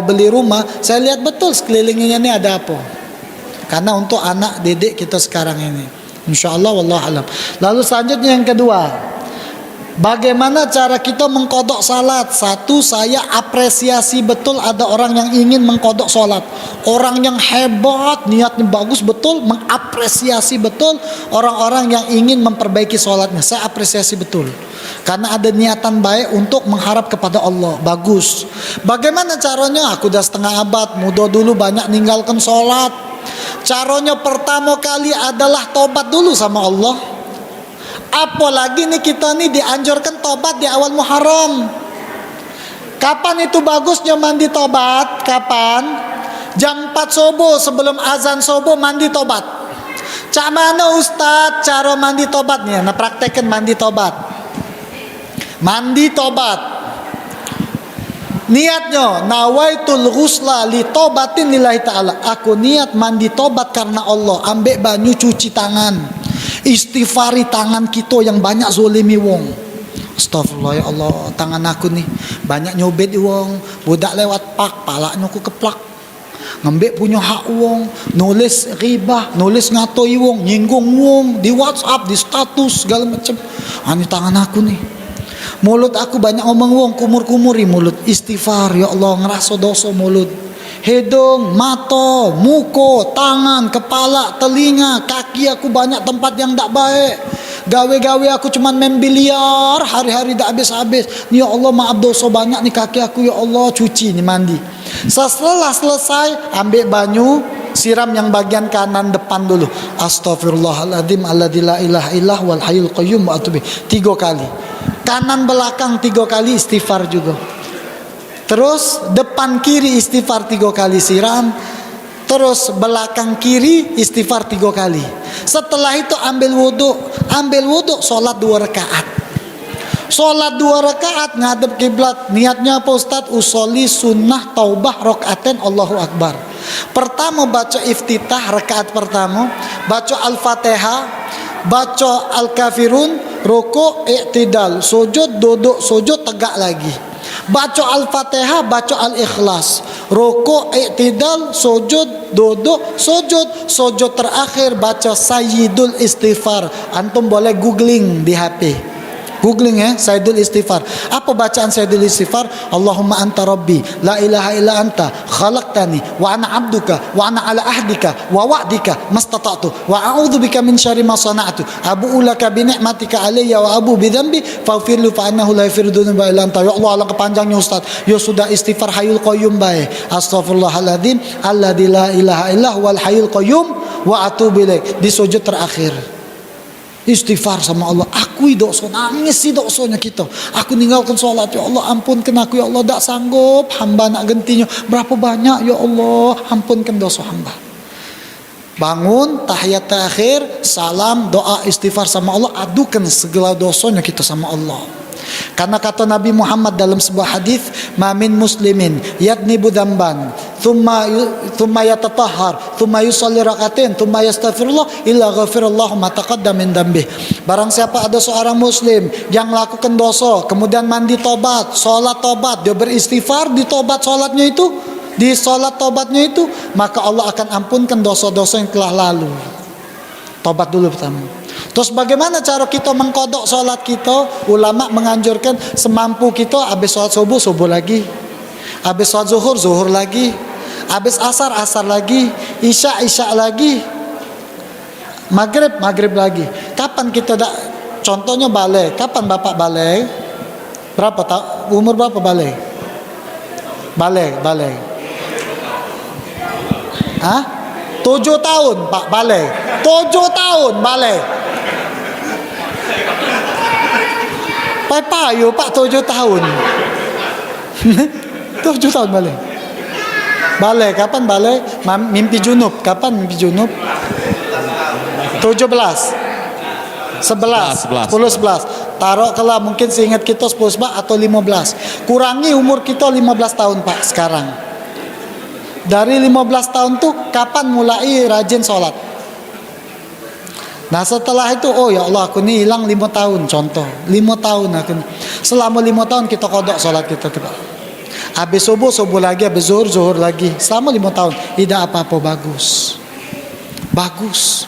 beli rumah, saya lihat betul sekelilingnya ini ada apa. Karena untuk anak didik kita sekarang ini, insya Allah wallahu alam. Lalu selanjutnya yang kedua, bagaimana cara kita mengkodok salat? Satu, saya apresiasi betul ada orang yang ingin mengkodok salat. Orang yang hebat, niatnya bagus betul, mengapresiasi betul orang-orang yang ingin memperbaiki salatnya. Saya apresiasi betul. Karena ada niatan baik untuk mengharap kepada Allah. Bagus. Bagaimana caranya? Aku udah setengah abad, muda dulu banyak ninggalkan salat. Caranya pertama kali adalah tobat dulu sama Allah. Apalagi nih kita nih dianjurkan tobat di awal Muharram. Kapan itu bagusnya mandi tobat? Kapan? Jam 4 subuh sebelum azan subuh mandi tobat. Cak mana Ustaz cara mandi tobatnya? Nah praktekkan mandi tobat. Mandi tobat. Niatnya nawaitul ghusla li tobatin lillahi ta'ala. Aku niat mandi tobat karena Allah. Ambek banyu cuci tangan, istighfari tangan kita yang banyak zolimi wong. Astagfirullah ya Allah, tangan aku nih banyak nyobet wong, budak lewat pak, palaknya aku keplak. Ngembek punya hak wong, nulis ribah, nulis ngatoi wong, nyinggung wong di WhatsApp, di status segala macam. Ini tangan aku nih. Mulut aku banyak ngomong wong, kumur-kumuri mulut. Istighfar ya Allah, ngerasa dosa mulut. Hidung, mata, muka, tangan, kepala, telinga, kaki aku banyak tempat yang tak baik. Gawe-gawe aku cuman main biliar, hari-hari tak habis-habis. Ya Allah maaf dosa banyak nih kaki aku ya Allah, cuci nih mandi. Setelah selesai ambil banyu, siram yang bagian kanan depan dulu. Astaghfirullahaladzim alladzi la ilaha illallah wal hayyul qayyum wa atubu 3 kali. Kanan belakang 3 kali istighfar juga. Terus depan kiri istighfar 3 kali siram. Terus belakang kiri istighfar 3 kali. Setelah itu ambil wudhu, sholat 2 rakaat. Sholat 2 rakaat ngadep kiblat. Niatnya apa Ustaz? Usolli sunnah taubah rokaaten Allahu Akbar. Pertama baca iftitah rakaat pertama, baca al-fatihah, baca al-kafirun, rukuk, i'tidal, sujud, duduk, sujud, tegak lagi. Baca al-fatihah, baca al-ikhlas, rukuk, i'tidal, sujud, duduk, sujud terakhir baca sayyidul istighfar. Antum boleh googling di HP, googling ya, sayyidul istighfar. Apa bacaan sayyidul istighfar? Allahumma anta rabbi la ilaha illa anta khalaqtani wa ana abduka wa ana ala ahdika wa wa'dika mastata'tu wa a'udzu bika min syarri ma sana'tu abu'u laka bi ni'matika alayya wa abu bi dzambi faghfir li fa innahu la yaghfiru dzunuba illa anta. Ya Allah, alangkah panjangnya Ustaz. Ya sudah istighfar hayyul qayyum bae. Astaghfirullahaladzim alladzi la ilaha illa huwal hayyul qayyum wa atubu ilaik di sujud terakhir. Istighfar sama Allah. Akui dosa, nangis sih dosanya kita. Aku ninggalkan sholat, ya Allah ampunkan aku, ya Allah tak sanggup. Hamba nak gentinya berapa banyak, ya Allah ampunkan dosa hamba. Bangun, tahiyat terakhir, salam, doa, istighfar sama Allah. Adukan segala dosanya kita sama Allah. Karena kata Nabi Muhammad dalam sebuah hadis, "Ma min muslimin yadnibu dzamban, thumma yatatahhar, thumma yusalli rak'atain, thumma yastaghfirullah illa ghafirallahu ma taqaddama min dzambih." Barang siapa ada seorang muslim yang melakukan dosa, kemudian mandi tobat, salat tobat, dia beristighfar di tobat salatnya itu, di salat tobatnya itu, maka Allah akan ampunkan dosa-dosa yang telah lalu. Tobat dulu pertama. Terus bagaimana cara kita mengkodok sholat kita? Ulama menganjurkan semampu kita, habis sholat subuh, subuh lagi, habis sholat zuhur, zuhur lagi, habis asar, asar lagi, isya, isya lagi, maghrib, maghrib lagi. Kapan kita contohnya balik? Kapan bapak balik? Berapa umur berapa balik? Balik. Hah? 7 tahun Pak balik. 7 tahun balik. Payo Pak 7 tahun. 7 tahun balik. Balik kapan balik? Mimpi junub. Kapan mimpi junub? 17. 11. 10 11. Taruh kalau mungkin seingat kita 10 11 atau 15. Kurangi umur kita 15 tahun Pak sekarang. Dari 15 tahun tuh kapan mulai rajin sholat? Nah setelah itu, oh ya Allah aku ini hilang 5 tahun contoh. 5 tahun aku ini. Selama 5 tahun kita kodok sholat kita. Habis subuh, subuh lagi. Habis zuhur, zuhur lagi. Selama 5 tahun. Tidak apa-apa, bagus. Bagus.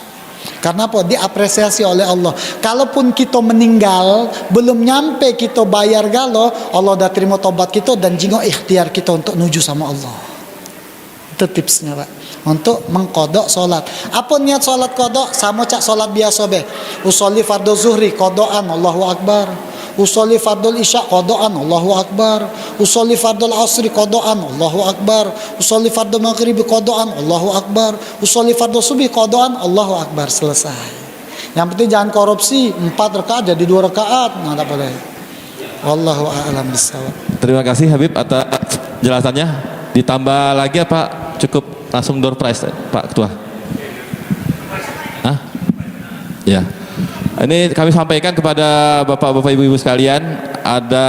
Karena apa? Diapresiasi oleh Allah. Kalaupun kita meninggal, belum nyampe kita bayar galo, Allah dah terima tobat kita dan jingok ikhtiar kita untuk nuju sama Allah. Itu tipsnya Pak, untuk mengkodok solat. Apa niat solat kodok? Sama cak solat biasa be. Usolli fardhu zuhri kodokan Allahu Akbar. Usolli fardhu isya kodokan Allahu Akbar. Usolli fardhu asri kodokan Allahu Akbar. Usolli fardhu maghribi kodokan Allahu Akbar. Usolli fardhu subuh kodokan Allahu Akbar. Selesai. Yang penting jangan korupsi. 4 rakaat jadi 2 rakaat. Nah tak boleh. Wallahu a'lam bishawab. Terima kasih Habib atas jelasannya. Ditambah lagi apa? Cukup langsung door prize Pak Ketua. Hah? Ya. Ini kami sampaikan kepada Bapak-bapak Ibu-ibu sekalian, ada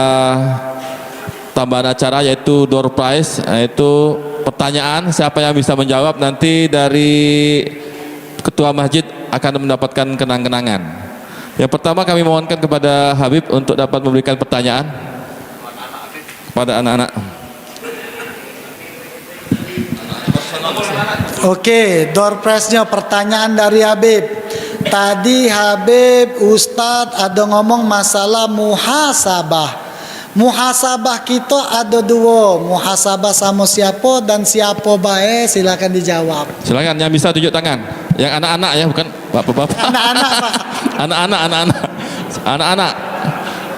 tambahan acara yaitu door prize, yaitu pertanyaan siapa yang bisa menjawab nanti dari Ketua Masjid akan mendapatkan kenang-kenangan. Yang pertama kami mohonkan kepada Habib untuk dapat memberikan pertanyaan kepada anak-anak. Oke, door prize-nya pertanyaan dari Habib. Tadi Habib Ustadz ada ngomong masalah muhasabah. Muhasabah kita ada 2, muhasabah sama siapa dan siapa baik, silakan dijawab. Silakan yang bisa tunjuk tangan. Yang anak-anak ya, bukan bapak-bapak. Anak-anak Pak. Anak-anak.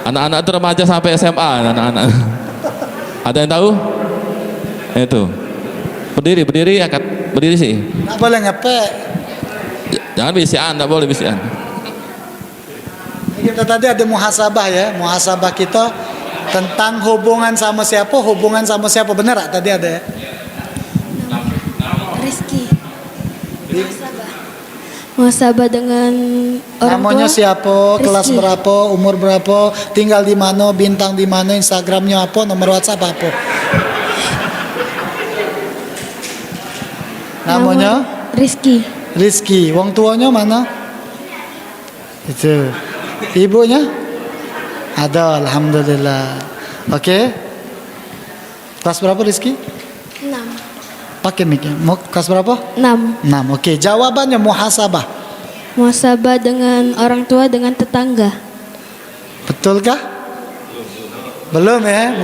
Anak-anak itu remaja sampai SMA, anak-anak. Ada yang tahu? Itu. Berdiri angkat. Berdiri sih. Nggak boleh ngepek. Jangan bisian, nggak boleh bisian. Kita tadi ada muhasabah ya, muhasabah kita tentang hubungan sama siapa, bener gak tadi ada ya? Rizky. Muhasabah dengan orang Namanya tua. siapa, kelas Rizky. berapa, umur berapa, tinggal di mana, bintang di mana, Instagramnya apa, nomor WhatsApp apa? Namanya Rizky. Rizky. Wong tuanya mana? Itu. Ibunya? Ada, alhamdulillah. Oke. Kelas berapa Rizky? 6. Pakai mic-nya. Mau kelas berapa? 6. 6. Oke, jawabannya muhasabah. Muhasabah dengan orang tua dengan tetangga. Betulkah? Belum ya?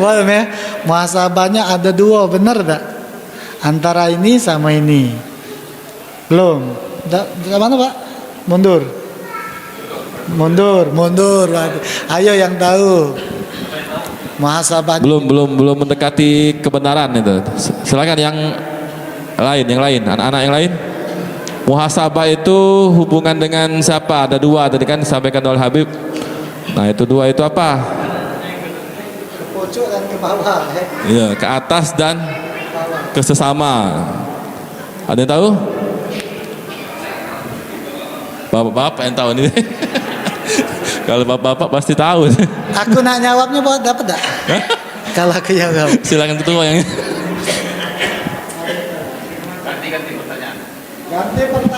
Muhasabahnya ada 2, benar tak? Antara ini sama ini. Belum. Mana Pak? Mundur. Ayo yang tahu. Muhasabah. Belum mendekati kebenaran itu. Silakan yang lain, anak-anak yang lain. Muhasabah itu hubungan dengan siapa? Ada dua tadi kan disampaikan oleh Habib. Nah itu dua itu apa? Ke pojok dan ke bawah. Iya, ke atas dan ke sesama. Ada yang tahu? Bapak-bapak yang tahu ini. Kalau bapak-bapak pasti tahu. Aku nak jawabnya buat dapat tak? Kalau aku jawab. Silakan ketua yang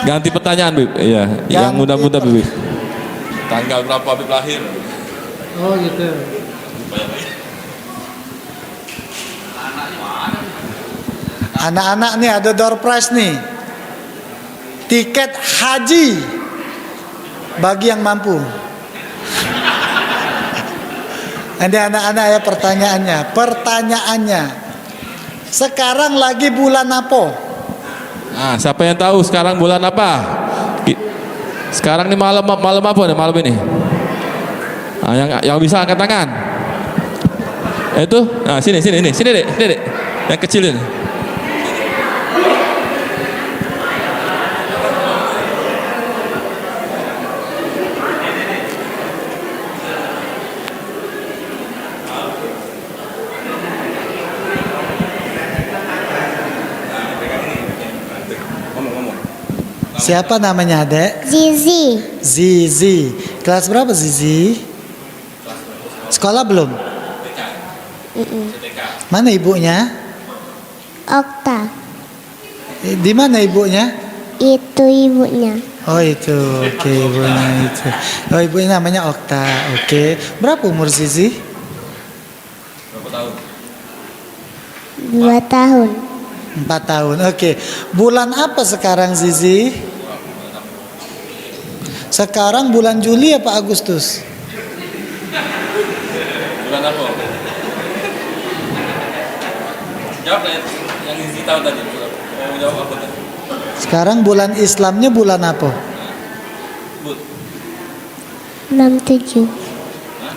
ganti pertanyaan, Bib. Iya, yang muda-muda, Bib. Tanggal berapa Bib lahir? Oh gitu. Anak-anak nih ada door prize nih. Tiket haji bagi yang mampu. Ada anak-anak ya pertanyaannya. Sekarang lagi bulan apa? Nah, siapa yang tahu sekarang bulan apa? Sekarang ini malam apa nih malam ini? Nah, yang bisa angkat tangan. Itu, nah sini dek, yang kecil ini. Siapa namanya, Dek? Zizi. Zizi. Kelas berapa Zizi? Sekolah belum? Mana ibunya? Okta. Di mana ibunya? Itu ibunya. Oh itu, oke ibunya itu. Oh ibunya namanya Okta, oke. Berapa umur Zizi? 2 tahun. 4 tahun, oke. Bulan apa sekarang Zizi? Sekarang bulan Juli apa Agustus? Bulan apa? Jawab yang Zizi tahu tadi. Mau jawab apa tadi? Sekarang bulan Islamnya bulan apa? 67.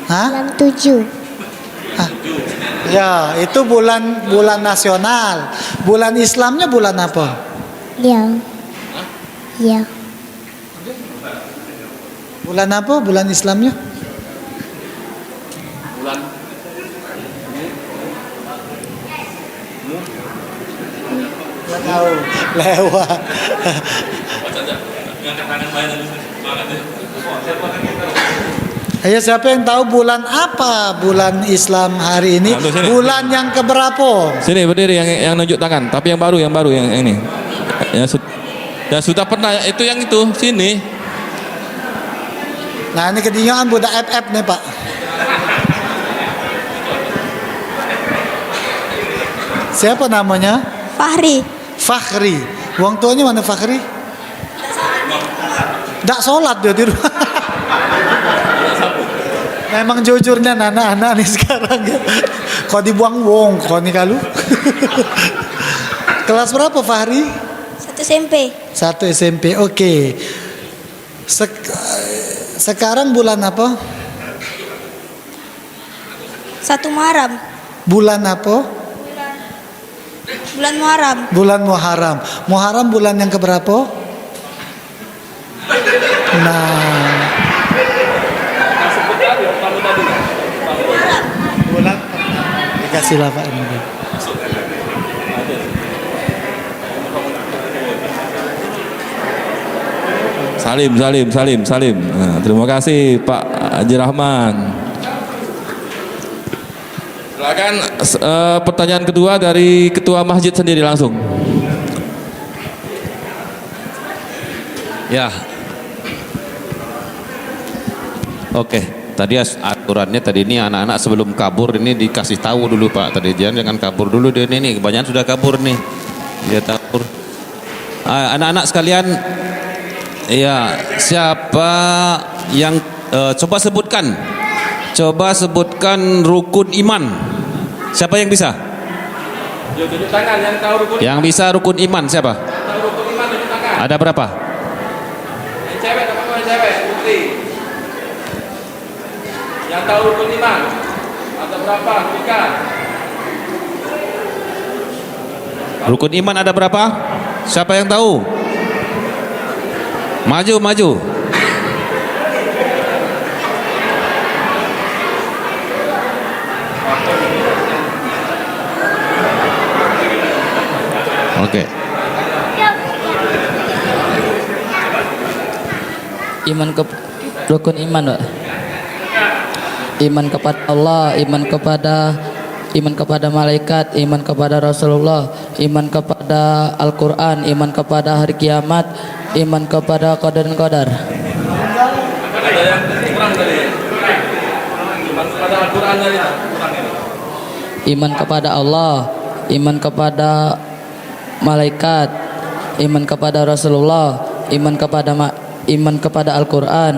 Hah? 67. Ya, itu bulan nasional. Bulan Islamnya bulan apa? Ya. Ya. Bulan apa? Bulan Islamnya? Bulan Nggak tahu. Lewat. Ayo siapa yang tahu bulan apa bulan Islam hari ini? Nah, sini. Bulan yang keberapa? Sini berdiri yang nunjuk tangan, tapi yang baru yang ini. Yang sudah pernah itu yang itu sini. Nah ini ketinggalan budak FF nih Pak. Siapa namanya? Fahri. Fakhri. Wong tuanya mana Fakhri? Dak sholat dia di rumah. Memang jujurnya anak-anak nih sekarang ya. Kau dibuang wong, kau nih kalu. Kelas berapa Fahri? 1 SMP. 1 SMP, oke. Sekarang bulan apa? 1 Muharram. Bulan apa? Bulan Muharram. Bulan Muharram. Muharram bulan yang keberapa? Nah. Bulan dikasih lah Pak ini. Salim. Nah, terima kasih Pak Haji Rahman. Silakan pertanyaan kedua dari ketua masjid sendiri langsung. Ya. Oke. Tadi aturannya tadi ini anak-anak sebelum kabur ini dikasih tahu dulu Pak. Tadi jangan kabur dulu dia ini. Kebanyakan sudah kabur nih. Dia kabur. Anak-anak sekalian, ya siapa yang coba sebutkan rukun iman. Siapa yang bisa? Tunjuk tangan yang tahu rukun. Yang bisa rukun iman siapa? Tahu rukun iman tunjuk tangan. Ada berapa? Yang cewek apa yang cewek? Putri. Yang tahu rukun iman. Ada berapa? 3. Rukun iman ada berapa? Siapa yang tahu? Maju, maju. Oke. Rukun iman, Pak. Iman kepada Allah, iman kepada malaikat, iman kepada Rasulullah, iman kepada Al-Quran, iman kepada hari kiamat, iman kepada qadar dan qadar. Ada yang kurang tadi. Iman kepada Al-Quran tadi. Iman kepada Allah, iman kepada malaikat, iman kepada Rasulullah, iman kepada Al-Quran,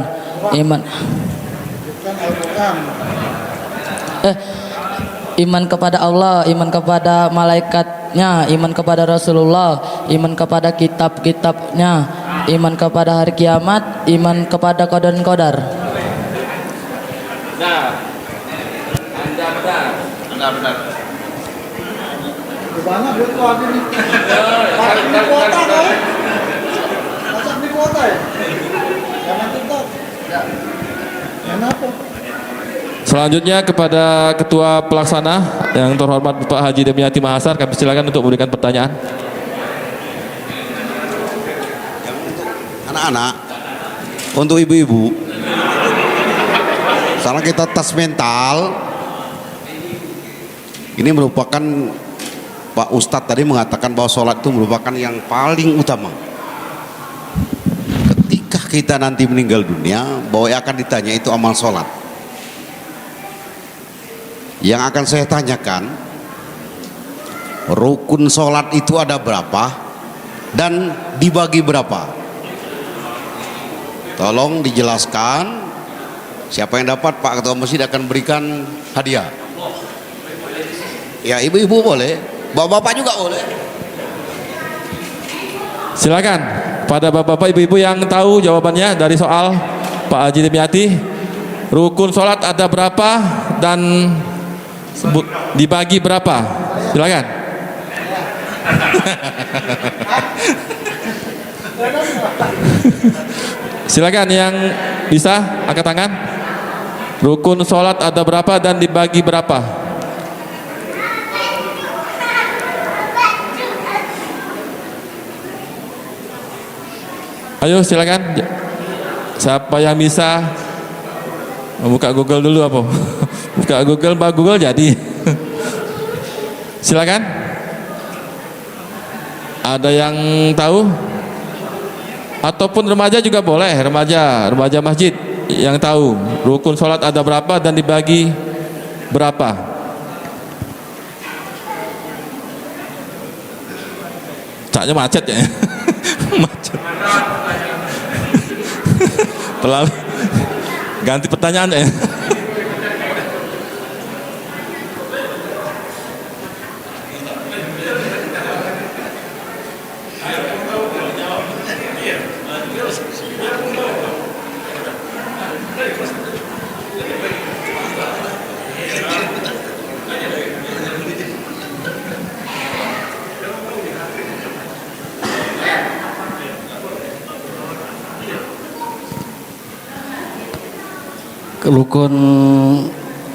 iman kepada Allah, iman kepada malaikatnya, iman kepada Rasulullah, iman kepada kitab-kitabnya, iman kepada hari kiamat, iman kepada qadar dan qadar. Anda benar. Banyak duit kau ada nih. Di kuota kau. Macam di kuota ya. Jangan TikTok. Ya. Kenapa? Selanjutnya kepada Ketua Pelaksana yang terhormat Bapak Haji Demiati Mahasar, kami silakan untuk memberikan pertanyaan. Anak-anak, untuk ibu-ibu, karena kita tes mental, ini merupakan, Pak Ustadz tadi mengatakan bahwa sholat itu merupakan yang paling utama. Ketika kita nanti meninggal dunia, bahwa yang akan ditanya itu amal sholat. Yang akan saya tanyakan, rukun sholat itu ada berapa dan dibagi berapa? Tolong dijelaskan. Siapa yang dapat, Pak Ketua Masjid akan berikan hadiah. Ya, ibu-ibu boleh, bapak-bapak juga boleh. Silakan pada bapak-bapak ibu-ibu yang tahu jawabannya dari soal Pak Haji Demiati, rukun sholat ada berapa dan dibagi berapa? Silakan. Silakan yang bisa angkat tangan. Rukun sholat ada berapa dan dibagi berapa? Ayo silakan. Siapa yang bisa membuka Google dulu apa? Buka Google, Pak Google jadi. Silakan. Ada yang tahu? Ataupun remaja juga boleh, remaja masjid yang tahu rukun sholat ada berapa dan dibagi berapa? Caknya macet ya. Macet. Terlalu ganti pertanyaan ya.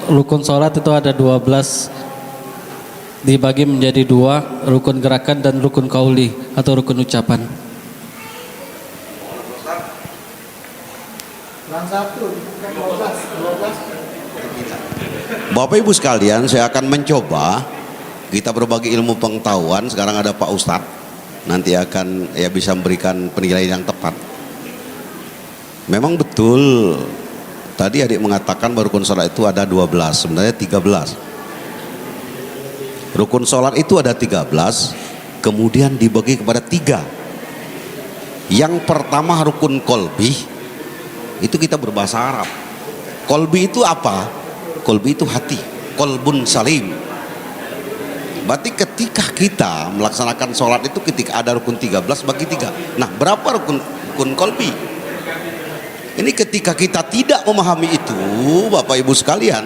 Rukun sholat itu ada 12, dibagi menjadi 2, rukun gerakan dan rukun qauli atau rukun ucapan. Bapak Ibu sekalian, saya akan mencoba kita berbagi ilmu pengetahuan. Sekarang ada Pak Ustadz, nanti akan bisa memberikan penilaian yang tepat. Memang betul tadi adik mengatakan bahwa rukun sholat itu ada 12, sebenarnya 13. Rukun sholat itu ada 13, kemudian dibagi kepada 3. Yang pertama rukun kolbi, itu kita berbahasa Arab. Kolbi itu apa? Kolbi itu hati, kolbun salim. Berarti ketika kita melaksanakan sholat itu ketika ada rukun 13 bagi 3. Nah, berapa rukun kolbi? Ini ketika kita tidak memahami itu, Bapak Ibu sekalian,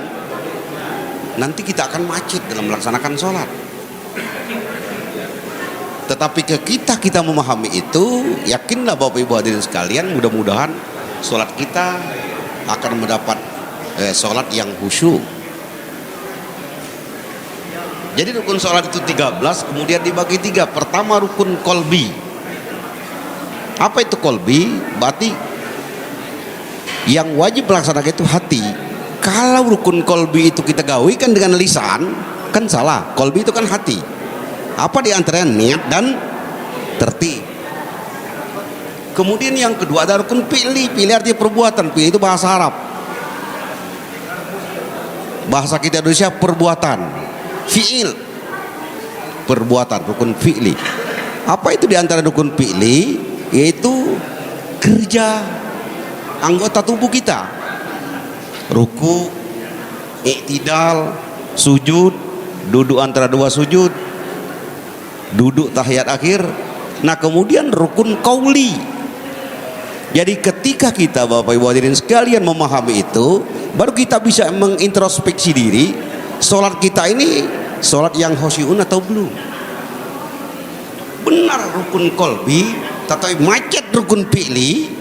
nanti kita akan macet dalam melaksanakan sholat. Tetapi kita memahami itu, yakinlah Bapak Ibu hadirin sekalian, mudah-mudahan sholat kita akan mendapat sholat yang khusyuk. Jadi rukun sholat itu 13, kemudian dibagi 3. Pertama rukun kolbi. Apa itu kolbi? Berarti yang wajib melaksanakan itu hati. Kalau rukun kolbi itu kita gawikan dengan lisan, kan salah. Kolbi itu kan hati. Apa di antaranya? Niat dan tertib. Kemudian yang kedua ada rukun fi'li. Fi'li artinya perbuatan. Fi'li itu bahasa Arab. Bahasa kita Indonesia perbuatan. Fi'il, perbuatan, rukun fi'li. Apa itu di antara rukun fi'li? Yaitu kerja anggota tubuh kita. Ruku, iktidal, sujud, duduk antara dua sujud, duduk tahiyat akhir. Nah kemudian rukun qauli. Jadi ketika kita Bapak Ibu hadirin sekalian memahami itu, baru kita bisa mengintrospeksi diri, sholat kita ini sholat yang khusyuk atau belum. Benar rukun kolbi, tetapi macet rukun fi'li,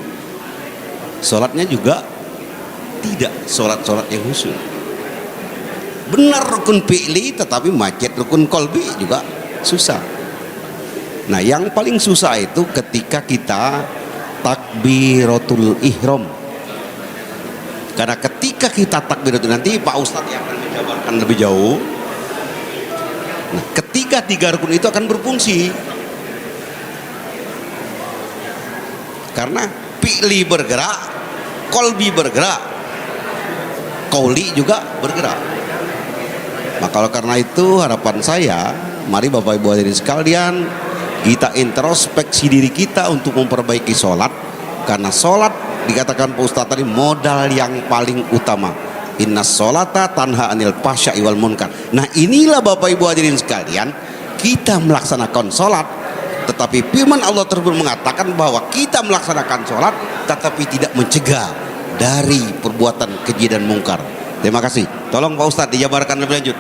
sholatnya juga tidak sholat yang khusyuk. Benar rukun fi'li, tetapi macet rukun kolbi juga susah. Nah yang paling susah itu ketika kita takbiratul ihram. Karena ketika kita takbiratul, nanti Pak Ustadz yang akan menjabarkan lebih jauh. Nah, ketika 3 rukun itu akan berfungsi. Karena fi'li bergerak, kolbi bergerak, qauli juga bergerak. Maka karena itu harapan saya, mari Bapak Ibu hadirin sekalian, kita introspeksi diri kita untuk memperbaiki sholat. Karena sholat dikatakan Pak Ustadz tadi modal yang paling utama. Inna sholata tanha anil fahsya'i wal munkar. Nah inilah Bapak Ibu hadirin sekalian, kita melaksanakan sholat, tetapi firman Allah tersebut mengatakan bahwa kita melaksanakan sholat tetapi tidak mencegah dari perbuatan keji dan mungkar. Terima kasih. Tolong Pak Ustadz dijabarkan lebih lanjut.